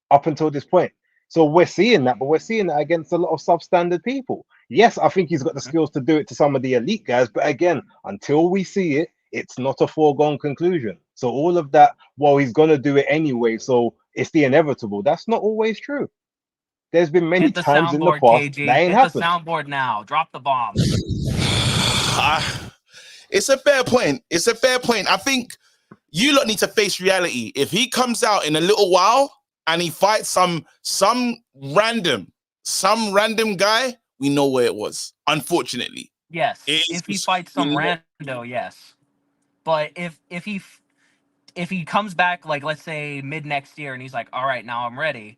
up until this point? So we're seeing that, but we're seeing that against a lot of substandard people. Yes, I think he's got the skills to do it to some of the elite guys, but again, until we see it, it's not a foregone conclusion. So all of that, well, he's gonna do it anyway, so it's the inevitable. That's not always true. There's been many times in the past KG. that ain't happened. happened. The soundboard now. Drop the bomb. It's a fair point. It's a fair point. I think you lot need to face reality. If he comes out in a little while and he fights some random guy, we know where it was. Unfortunately, yes. If he fights some rando, yes. But if he comes back, like, let's say mid next year, and he's like, all right, now I'm ready,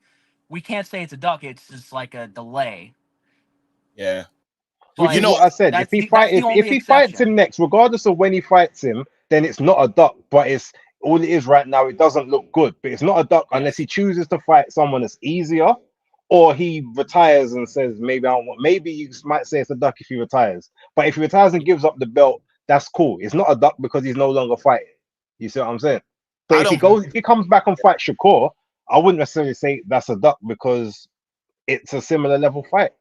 we can't say it's a duck. It's just like a delay. Yeah. But you know what I said? If he fights him next, regardless of when he fights him, then it's not a duck. But it's all it is right now. It doesn't look good, but it's not a duck unless he chooses to fight someone that's easier, or he retires and says, maybe I don't want. Maybe you might say it's a duck if he retires. But if he retires and gives up the belt, that's cool. It's not a duck because he's no longer fighting. You see what I'm saying? So if he comes back and fights Shakur, I wouldn't necessarily say that's a duck because it's a similar level fight.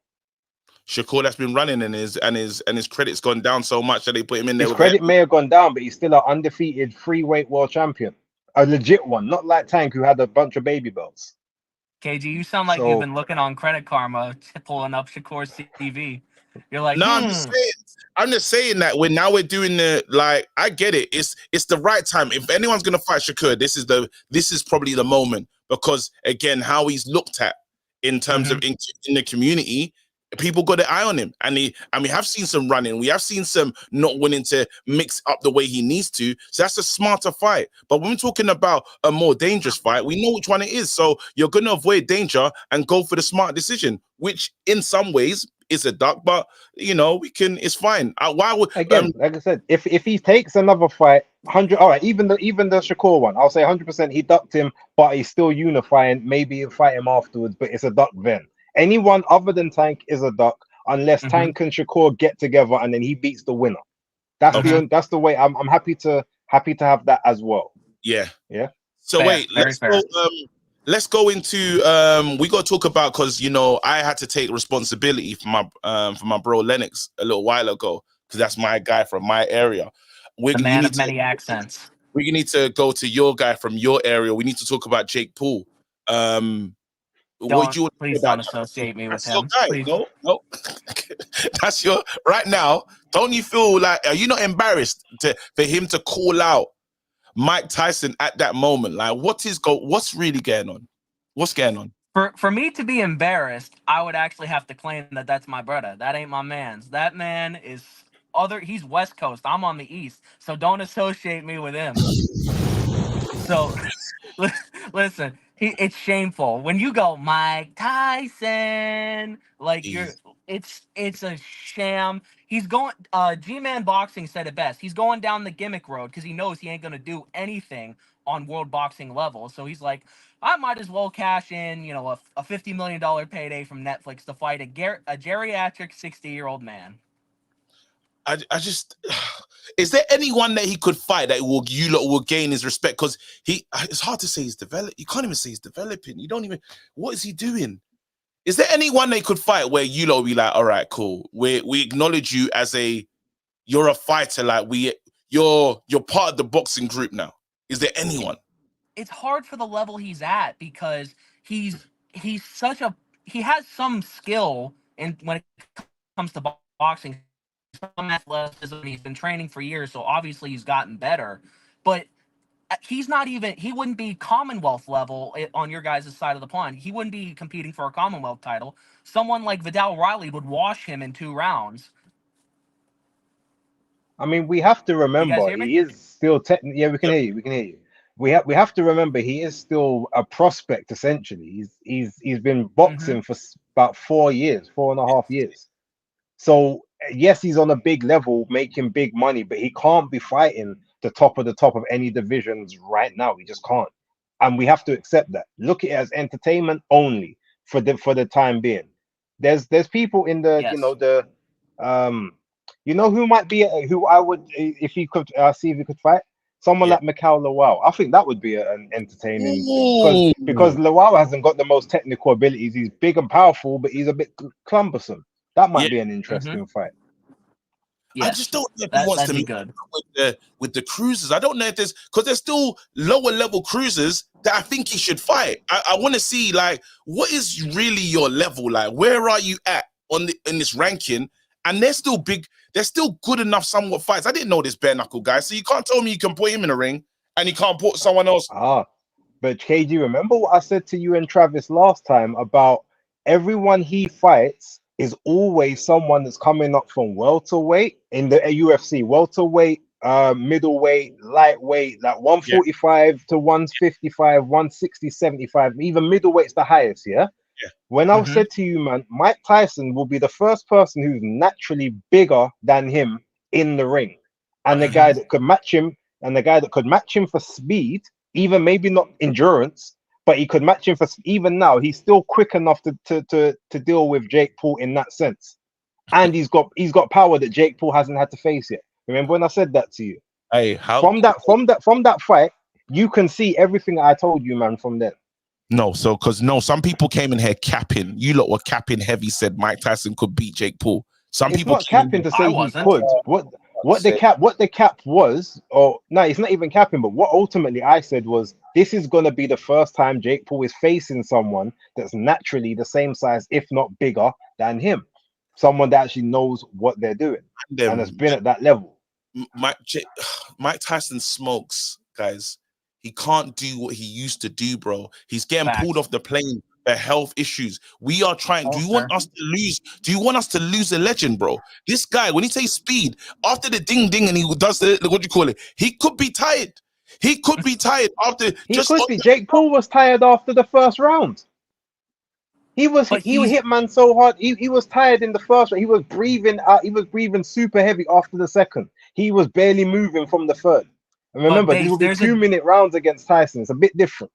Shakur that's been running and his credit's gone down so much that they put him in there. His credit may have gone down, but he's still an undefeated free-weight world champion. A legit one, not like Tank, who had a bunch of baby belts. KG, you sound like you've been looking on Credit Karma, pulling up Shakur's CV. You're like, no, I'm just saying that we're doing I get it. It's the right time. If anyone's gonna fight Shakur, this is probably the moment, because again, how he's looked at in terms of in the community, people got an eye on him, and we have seen some running. We have seen some not wanting to mix up the way he needs to. So that's a smarter fight. But when we're talking about a more dangerous fight, we know which one it is. So you're going to avoid danger and go for the smart decision, which in some ways is a duck, but it's fine. Why would like I said, if he takes another fight, 100, all right, even the Shakur one, I'll say 100% he ducked him, but he's still unifying. Maybe he'll fight him afterwards, but it's a duck then. Anyone other than Tank is a duck unless Mhm. Tank and Shakur get together and then he beats the winner. That's that's the way. I'm happy to have that as well. Yeah. Yeah. So Fair, wait, very fair. let's go into we got to talk about, because you know I had to take responsibility for my bro Lennox a little while ago, because that's my guy from my area. The man of many accents. We need to go to your guy from your area. We need to talk about Jake Paul. What do you want to say Please about don't associate me with that's your him. guy? Please. No. That's your right now. Don't you feel like, are you not embarrassed for him to call out Mike Tyson at that moment? Like, what's really going on? What's going on? For me to be embarrassed, I would actually have to claim that that's my brother. That ain't my man's. That man is he's West Coast. I'm on the East. So don't associate me with him. So listen, it's shameful when you go Mike Tyson. Like it's a sham. He's going. G-Man Boxing said it best. He's going down the gimmick road because he knows he ain't gonna do anything on world boxing level. So he's like, I might as well cash in, a $50 million payday from Netflix to fight a geriatric 60-year-old man. I just, is there anyone that he could fight that you lot will gain his respect? Because it's hard to say he's developed. You can't even say he's developing. You don't even, what is he doing? Is there anyone they could fight where you lot will be like, all right, cool. We acknowledge you as you're a fighter. Like you're part of the boxing group now. Is there anyone? It's hard for the level he's at because he has some skill when it comes to boxing. Some athleticism. He's been training for years, so obviously he's gotten better. But he wouldn't be Commonwealth level on your guys' side of the pond. He wouldn't be competing for a Commonwealth title. Someone like Vidal Riley would wash him in 2 rounds. I mean, we have to remember he is still technically. Yeah, we can hear you. We can hear you. We have to remember he is still a prospect. Essentially, he's been boxing for about 4.5 years. So yes, he's on a big level, making big money, but he can't be fighting the top of any divisions right now. He just can't, and we have to accept that. Look at it as entertainment only for the time being. There's people in the who might be who I would, if he could see if he could fight someone like Mikhail Lawal. I think that would be an entertaining thing because Lawal hasn't got the most technical abilities. He's big and powerful, but he's a bit cumbersome. That might be an interesting fight. Yes. I just don't know if he wants to meet good with the cruisers. I don't know if because there's still lower level cruisers that I think he should fight. I want to see, like, what is really your level? Like, where are you at in this ranking? And they're still big. They're still good enough somewhat fights. I didn't know this bare knuckle guy. So you can't tell me you can put him in a ring and you can't put someone else. But KG, remember what I said to you and Travis last time about everyone he fights is always someone that's coming up from welterweight in the UFC, welterweight, middleweight, lightweight, like 145 to 155, 160, 75, even middleweight's the highest, yeah? When I said to you, man, Mike Tyson will be the first person who's naturally bigger than him in the ring. And the guy that could match him, for speed, even maybe not endurance, but he could match him for even now. He's still quick enough to deal with Jake Paul in that sense, and he's got power that Jake Paul hasn't had to face yet. Remember when I said that to you? Hey, from that fight, you can see everything I told you, man. From then. No, some people came in here capping. You lot were capping heavy. Said Mike Tyson could beat Jake Paul. Some people not capping to say he could. What the cap was, or no, it's not even capping. But what ultimately I said was, this is going to be the first time Jake Paul is facing someone that's naturally the same size, if not bigger, than him. Someone that actually knows what they're doing and has been at that level. Mike Tyson smokes, guys. He can't do what he used to do, bro. He's getting pulled off the plane for health issues. We are trying. Do you want us to lose? Do you want us to lose a legend, bro? This guy, when he says speed, after the ding ding and he does the, what do you call it? He could be tired. He could be tired after. Jake Paul was tired after the first round. He hit man so hard. He was tired in the first round. He was breathing out. He was breathing super heavy after the second. He was barely moving from the third. And remember, these will be 2-minute rounds against Tyson. It's a bit different.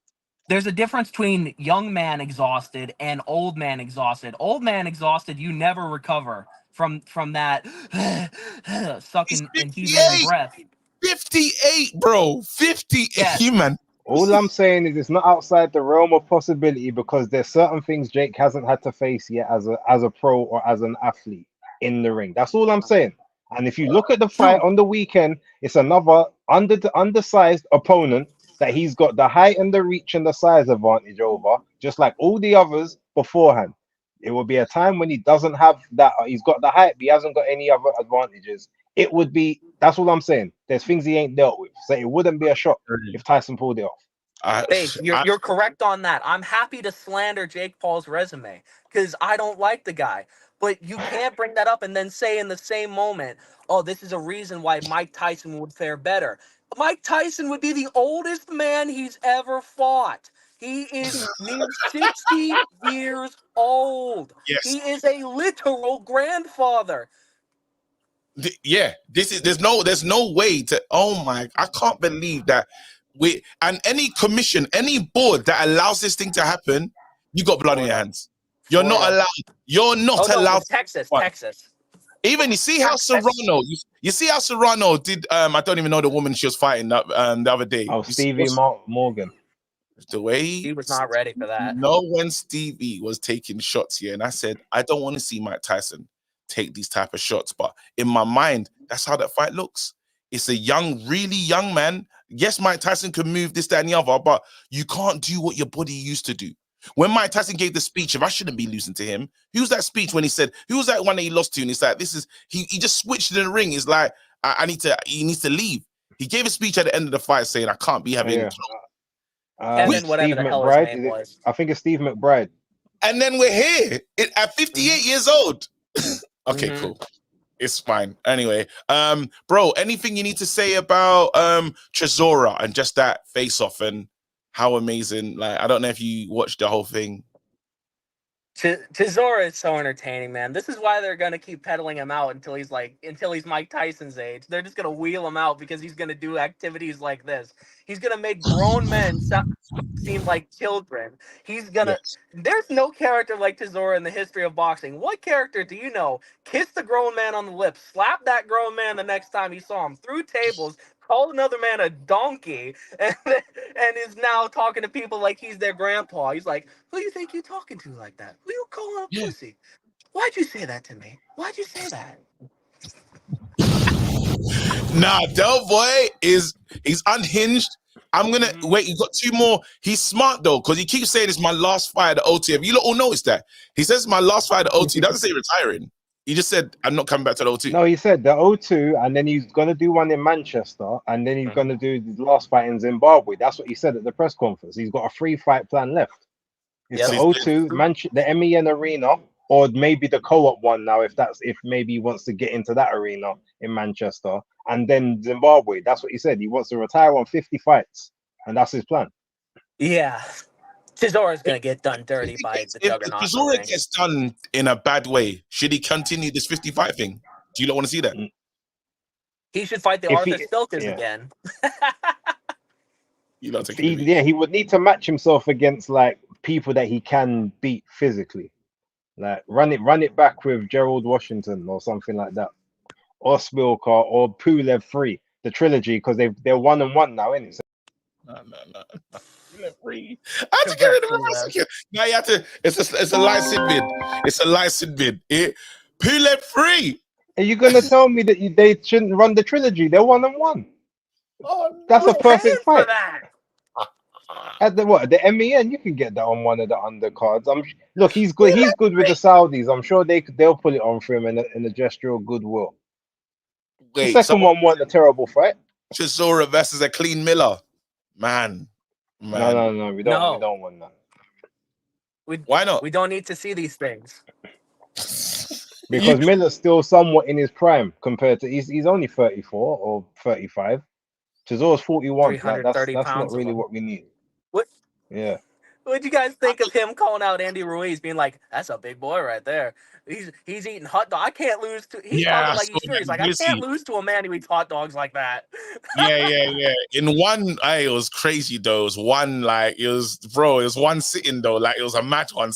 there's a difference between young man exhausted and old man exhausted. Old man exhausted, you never recover from that He's sucking and heaving in 58. breath. 58, bro. 58, Yes. man. All I'm saying is it's not outside the realm of possibility because there's certain things Jake hasn't had to face yet as a pro or as an athlete in the ring. That's all I'm saying. And if you look at the fight True. on the weekend, it's another undersized opponent that he's got the height and the reach and the size advantage over, just like all the others beforehand. It will be a time when he doesn't have that. He's got the height, but he hasn't got any other advantages. It would be. That's all I'm saying. There's things he ain't dealt with, so it wouldn't be a shock if Tyson pulled it off. Hey, you're correct on that. I'm happy to slander Jake Paul's resume because I don't like the guy. But you can't bring that up and then say in the same moment, oh, this is a reason why Mike Tyson would fare better. Mike Tyson would be the oldest man he's ever fought. He is near 60 years old. Yes. He is a literal grandfather. Yeah, there's no way to. Oh my, I can't believe that and any commission, any board that allows this thing to happen, you got blood in your hands. You're not allowed. You're not allowed. Texas. Even you see how Serrano, you see how Serrano did. I don't even know the woman she was fighting the other day. Oh, Stevie Morgan. The way he was not ready for that. No, when Stevie was taking shots here, and I said, I don't want to see Mike Tyson take these type of shots, but in my mind, that's how that fight looks. It's a young, really young man. Yes, Mike Tyson can move this, that, and the other, but you can't do what your body used to do. When Mike Tyson gave the speech, if I shouldn't be losing to him, who was that speech when he said, who was that one that he lost to? And it's like, he just switched in the ring. It's like, he needs to leave. He gave a speech at the end of the fight saying, I can't be having. Kevin, whatever the hell his name was. I think it's Steve McBride. And then we're here at 58 years old. Okay, cool. It's fine. Anyway, bro, anything you need to say about Chisora and just that face-off and how amazing? Like, I don't know if you watched the whole thing. Chisora is so entertaining, man. This is why they're gonna keep peddling him out until he's Mike Tyson's age. They're just gonna wheel him out because he's gonna do activities like this. He's gonna make grown men seem like children. He's gonna. Yes. There's no character like Chisora in the history of boxing. What character do you know kissed the grown man on the lips, slapped that grown man the next time he saw him, threw tables, called another man a donkey, and is now talking to people like he's their grandpa? He's like, who do you think you're talking to like that? Who you calling a pussy? Why'd you say that to me? Why'd you say that? Nah, Del Boy he's unhinged. I'm gonna wait. You got two more. He's smart though, because he keeps saying it's my last fight at the OT. Have you all noticed that? He says it's my last fight at the OT. He doesn't say retiring. He just said I'm not coming back to the O2. No, he said the O2, and then he's gonna do one in Manchester, and then he's gonna do his last fight in Zimbabwe. That's what he said at the press conference. He's got a 3-fight plan left. It's the O2, the MEN Arena, or maybe the co-op one now, if maybe he wants to get into that arena in Manchester, and then Zimbabwe. That's what he said. He wants to retire on 50 fights, and that's his plan. Yeah. Chisora's going to get done dirty by the juggernaut. If Chisora gets done in a bad way, should he continue this 55 thing? Do you not want to see that? He should fight the Arthur Stilkers again. He would need to match himself against like people that he can beat physically. Like run it back with Gerald Washington or something like that. Or Spilker or Pulev 3, the trilogy, because they're 1-1 now, isn't it? No. Free. I had to get rid of him. Now you have to. It's a licensed bid. It's a licensed bid. Pulev 3. Are you gonna tell me that they shouldn't run the trilogy? They're 1-1. Oh, that's a perfect fight. At the MEN, you can get that on one of the undercards. Look, he's good. He's good with the Saudis. I'm sure they'll put it on for him in a gesture of goodwill. The second one wasn't a terrible fight. Chisora versus a clean Miller, man. No. We don't want that. Why not? We don't need to see these things. Because Miller's still somewhat in his prime compared to he's only 34 or 35. Chisora's 41. That's not really what we need. What? Yeah. What'd you guys think of him calling out Andy Ruiz, being like, "That's a big boy right there. He's eating hot dog. I can't lose to." He called Yeah, it I like saw he's serious. that Like I can't Grizzly. lose to a man who eats hot dogs like that. Yeah. In one, it was crazy though. It was one it was one sitting though, like it was a match one.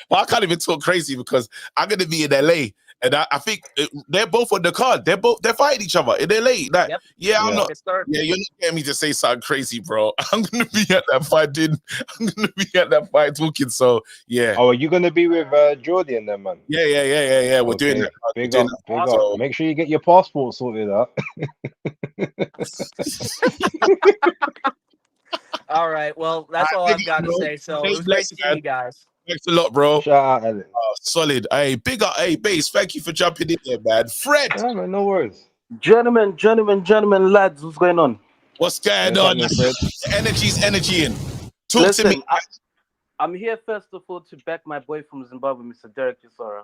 But I can't even talk crazy because I'm gonna be in LA, and I think they're both on the card. They're fighting each other in LA. Like, Yep. yeah, I'm Yeah. not. It's third. Yeah, you're not getting me to say something crazy, bro. I'm gonna be at that fight, dude. I'm gonna be at that fight talking. So yeah. Oh, are you gonna be with Jordan then, man? Yeah. We're doing Okay. that. We're Big doing up, that. big up. So- Make sure you get your passport sorted out. All right. Well, that's all big I've got up, to bro. say. So Stay it was great blessed, to see man. you guys. Thanks a lot, bro. Shout out, Alex. Solid. Hey, big up. Hey, Base. Thank you for jumping in there, man. Fred, Yeah, man, no worries. Gentlemen, lads, what's going on? what's going What's on? happening, Fred? Energy's energy in. Talk to me. Listen, I'm here first of all to back my boy from Zimbabwe, Mr. Derek Chisora.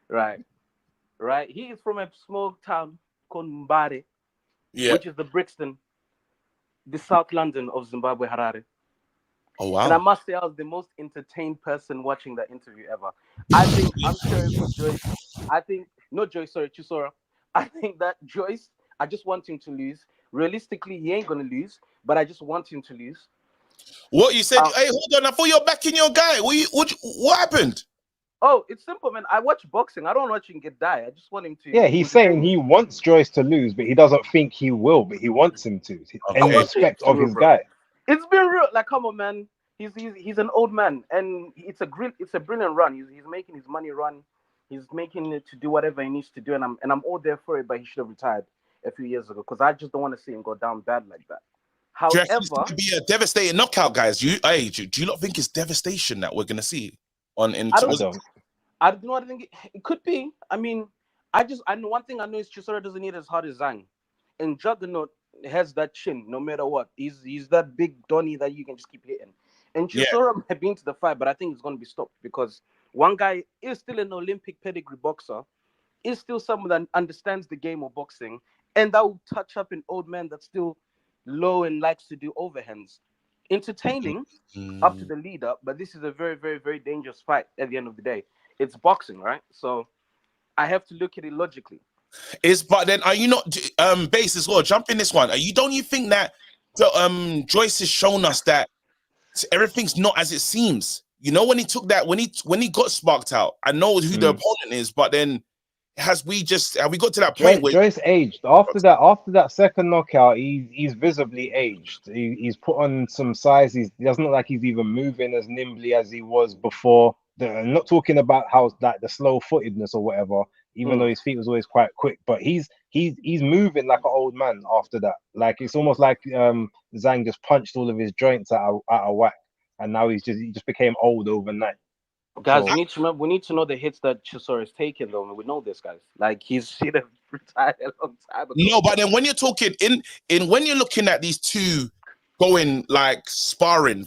Right. He is from a small town called Mbare, Yeah. which is the Brixton, the South London of Zimbabwe, Harare. Oh wow. And I must say, I was the most entertained person watching that interview ever. I think I'm cheering for Joyce. Chisora. I think that Joyce, I just want him to lose. Realistically, he ain't gonna lose, but I just want him to lose. What you said? Hey, hold on. I thought you're backing your guy. What happened? Oh, it's simple, man. I watch boxing. I don't watch him get die. I just want him to. Yeah, he's saying he wants Joyce to lose, but he doesn't think he will, but he wants him to. In Okay. respect of his Bro. guy. It's been real. Like, come on, man. He's an old man, and it's a brilliant run. He's making his money run. He's making it to do whatever he needs to do, and I'm all there for it. But he should have retired a few years ago because I just don't want to see him go down bad like that. Do you reckon it's However, gonna be a devastating knockout, guys? Do you not think it's devastation that we're gonna see in? I don't. I do not think it could be. I mean, I know one thing I know is Chisora doesn't need as hard as Zhang, and Juggernaut has that chin no matter what. He's that big Donny that you can just keep hitting. And Chisora might be into the fight, but I think it's going to be stopped because one guy is still an Olympic pedigree boxer, is still someone that understands the game of boxing, and that will touch up an old man that's still low and likes to do overhands. Entertaining up to the lead up, but this is a very, very, very dangerous fight at the end of the day. It's boxing, right? So I have to look at it logically. But then are you not Base as well? Jump in this one. Don't you think that Joyce has shown us that everything's not as it seems? You know, when he took that, when he got sparked out, I know who the opponent is, but then have we got to that point where Joyce aged after that second knockout? He's visibly aged. He's put on some size. He doesn't look like he's even moving as nimbly as he was before. I'm not talking about how like the slow footedness or whatever, even though his feet was always quite quick. But he's moving like an old man after that. Like it's almost like Zhang just punched all of his joints out of whack, and now he just became old overnight. Guys, we need to remember. We need to know the hits that Chisora is taking, though. We know this, guys. Like he should have retired a long time ago. No, but then when you're talking when you're looking at these two going like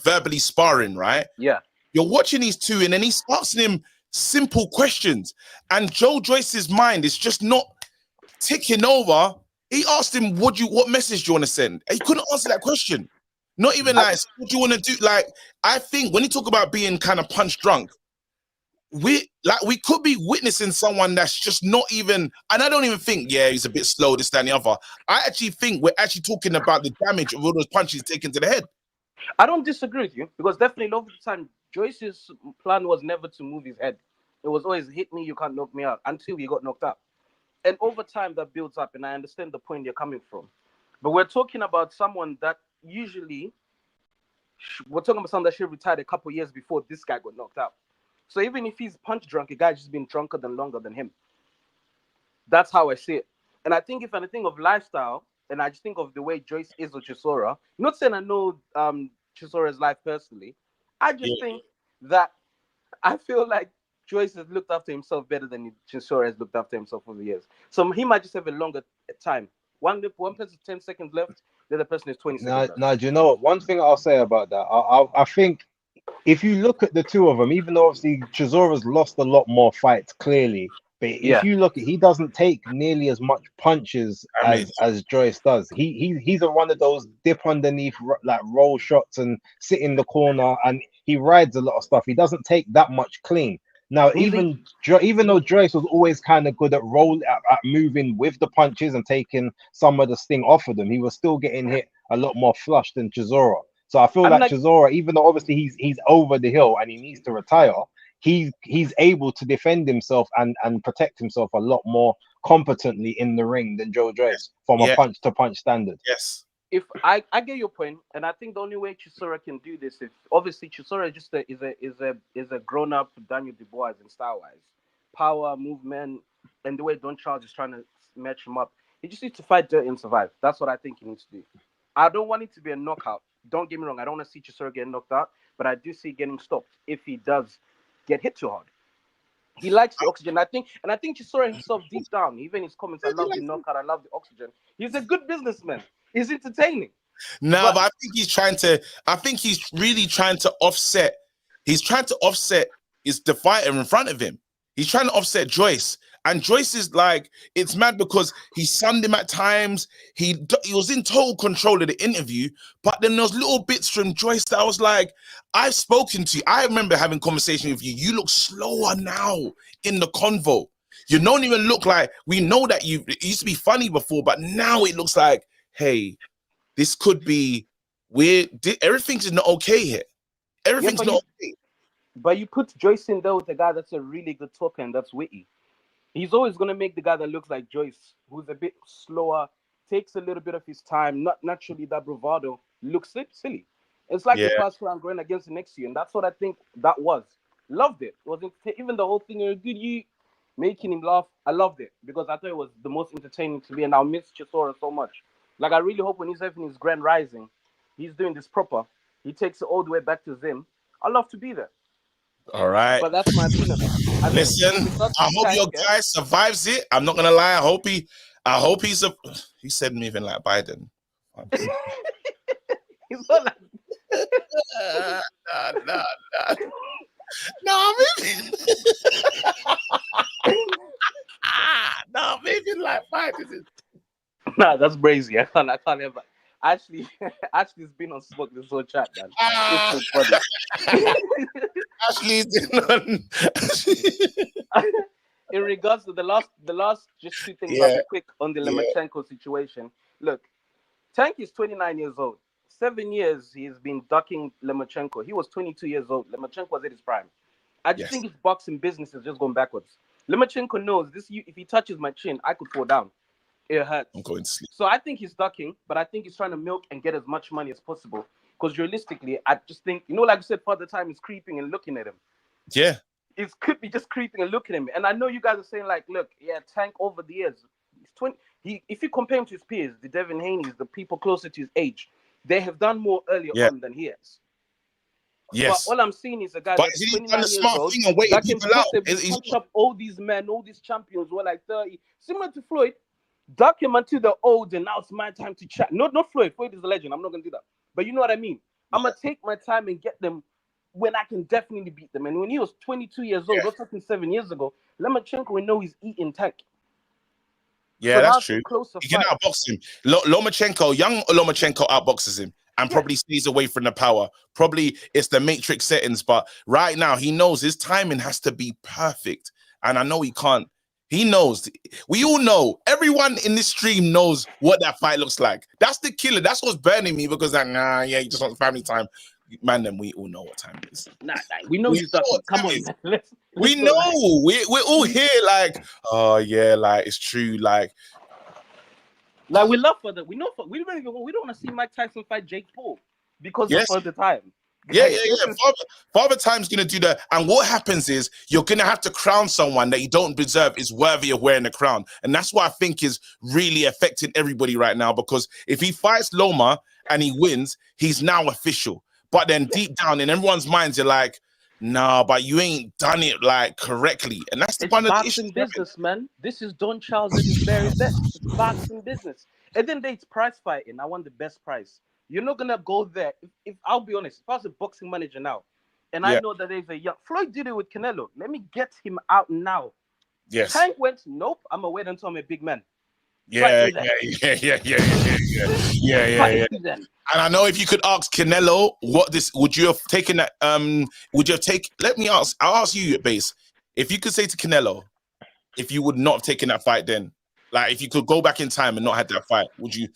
verbally sparring, right? Yeah. You're watching these two, and then he's asking him simple questions, and Joe Joyce's mind is just not ticking over. He asked him, "What message do you want to send?" He couldn't answer that question. Not even like, "What do you want to do?" Like, I think when you talk about being kind of punch drunk, we could be witnessing someone that's just not even, and I don't even think, he's a bit slow, this, that, and the other. I actually think we're actually talking about the damage of all those punches taken to the head. I don't disagree with you because definitely over the time, Joyce's plan was never to move his head. It was always hit me, you can't knock me out until he got knocked out. And over time that builds up, and I understand the point you're coming from. But we're talking about someone that usually, we're talking about someone that should have retired a couple years before this guy got knocked out. So even if he's punch drunk, a guy's just been drunker than longer than him. That's how I see it. And I think if anything of lifestyle, and I just think of the way Joyce is with Chisora, not saying I know Chisora's life personally, I just think that I feel like Joyce has looked after himself better than Chisora has looked after himself over the years. So he might just have a longer time. One person 10 seconds left, the other person is 20 seconds left. Now, do you know what? One thing I'll say about that, I think if you look at the two of them, even though obviously Chisora's lost a lot more fights, clearly, But if you look at, he doesn't take nearly as much punches Damage. as Joyce does. He's one of those dip underneath like roll shots and sit in the corner, and he rides a lot of stuff. He doesn't take that much clean. Now, even though Joyce was always kind of good at at moving with the punches and taking some of the sting off of them, he was still getting hit a lot more flush than Chisora. So I feel like Chisora, even though obviously he's over the hill and he needs to retire, he's able to defend himself and protect himself a lot more competently in the ring than Joyce from a punch to punch standard. Yes. If I get your point, and I think the only way Chisora can do this is obviously Chisora just is a grown up Daniel Dubois in style wise, power, movement, and the way Don Charles is trying to match him up. He just needs to fight dirt and survive. That's what I think he needs to do. I don't want it to be a knockout. Don't get me wrong. I don't want to see Chisora getting knocked out, but I do see getting stopped if he does get hit too hard. He likes the oxygen. I think Chisora himself deep down, even his comments, I love the knockout, I love the oxygen. He's a good businessman. He's entertaining. No, but I think he's really trying to offset. He's trying to offset the fighter in front of him. He's trying to offset Joyce. And Joyce is like, it's mad because he sunned him at times. He was in total control of the interview, but then there's little bits from Joyce that I was like, I've spoken to you. I remember having conversation with you. You look slower now in the convo. You don't even look like, we know that it used to be funny before, but now it looks like, hey, this could be weird. Everything's not okay here. Everything's not okay. But you put Joyce in there with a guy that's a really good talker and that's witty. He's always going to make the guy that looks like Joyce, who's a bit slower, takes a little bit of his time, not naturally that bravado, looks silly. It's like the past round going against the next year, and that's what I think that was. Loved it. Even the whole thing, you making him laugh, I loved it because I thought it was the most entertaining to me, and I'll miss Chisora so much. Like, I really hope when he's having his Grand Rising, he's doing this proper. He takes it all the way back to Zim. I'd love to be there. All right. But that's my opinion. Listen, I hope your guy survives it. I'm not gonna lie. I hope he said moving like Biden. He's not like no, maybe. No, maybe like Biden. Nah, that's crazy. I can't ever. Actually, it's been on smoke this whole chat, man. It's so funny. Ashley's in regards to the last just two things I'll be quick on the Lomachenko situation. Look, Tank is 29 years old. 7 years he's been ducking Lomachenko. He was 22 years old. Lomachenko was at his prime. I just think his boxing business is just going backwards. Lomachenko knows this. If he touches my chin, I could fall down. It hurts. I'm going to sleep. So I think he's ducking, but I think he's trying to milk and get as much money as possible. Because realistically, I just think, like I said, Father Time is creeping and looking at him. Yeah. It could be just creeping and looking at him. And I know you guys are saying, like, look, Tank over the years, he's 20. If you compare him to his peers, the Devin Haney's, the people closer to his age, they have done more earlier on than he has. Yes. But all I'm seeing is a guy that's 29 years old thing and waiting that can people out. punch up all these men, all these champions who are like 30. Similar to Floyd, duck him until they're old, and now it's my time to chat. Not Floyd. Floyd is a legend. I'm not going to do that. But you know what I mean? I'm going to take my time and get them when I can definitely beat them. And when he was 22 years old, we're talking 7 years ago, Lomachenko, we know he's eating Tank. Yeah, so that's true. He can outbox him. Lomachenko, young Lomachenko outboxes him and probably stays away from the power. Probably it's the matrix settings, but right now he knows his timing has to be perfect. And I know he can't. He knows. We all know. Everyone in this stream knows what that fight looks like. That's the killer. That's what's burning me because he just wants family time. Man, then we all know what time it is. Nah, we know he's ducking. Come on, man. Let's we know. We're all here like, oh yeah, like it's true. Like we love for that. We don't want to see Mike Tyson fight Jake Paul because of the time. Yeah. Father Time's gonna do that, and what happens is you're gonna have to crown someone that you don't deserve is worthy of wearing the crown, and that's what I think is really affecting everybody right now. Because if he fights Loma and he wins, he's now official. But then deep down in everyone's minds, you're like, nah, but you ain't done it like correctly, and that's the one of the boxing business, man. This is Don Charles at his very best. It's boxing business, and then it's prize fighting. I want the best prize. You're not gonna go there. If I'll be honest, if I was a boxing manager now, and I know that there's a young Floyd did it with Canelo, let me get him out now. Yes. Tank went, nope, I'm gonna wait until I'm a big man. Yeah. Fight me then. And I know if you could ask Canelo what this, would you have taken that? Would you have taken? I'll ask you, Base. If you could say to Canelo, if you would not have taken that fight, then, like, if you could go back in time and not had that fight, would you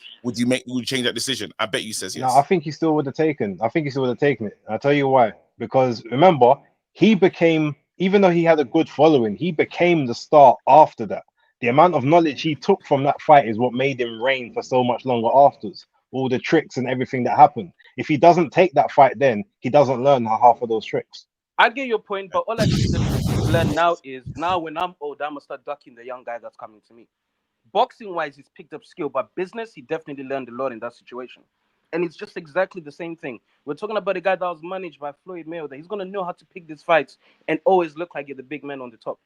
change that decision? I bet you says yes. No, I think he still would have taken. I think he still would have taken it. I'll tell you why. Because remember, he became, even though he had a good following, he became the star after that. The amount of knowledge he took from that fight is what made him reign for so much longer afterwards. All the tricks and everything that happened. If he doesn't take that fight, then he doesn't learn half of those tricks. I get your point, but all I see them learn now is, now when I'm old, I'm gonna start ducking the young guy that's coming to me. Boxing wise, he's picked up skill, but business, he definitely learned a lot in that situation. And it's just exactly the same thing. We're talking about a guy that was managed by Floyd Mayweather. He's gonna know how to pick these fights and always look like you're the big man on the top.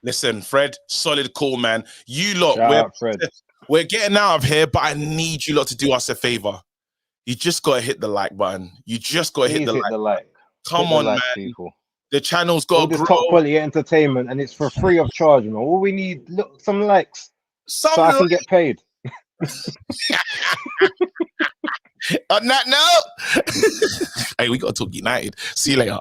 Listen, Fred, solid call, man. You lot, Shout out, Fred. we're getting out of here, but I need you lot to do us a favor. You just gotta hit the like button. You just gotta hit the like. Come Hit the on, like, man. people. The channel's All got to this grow. top quality entertainment, and it's for free of charge, man. All we need, look, some likes, so I can get paid. On that note, hey, we gotta talk United. See you later.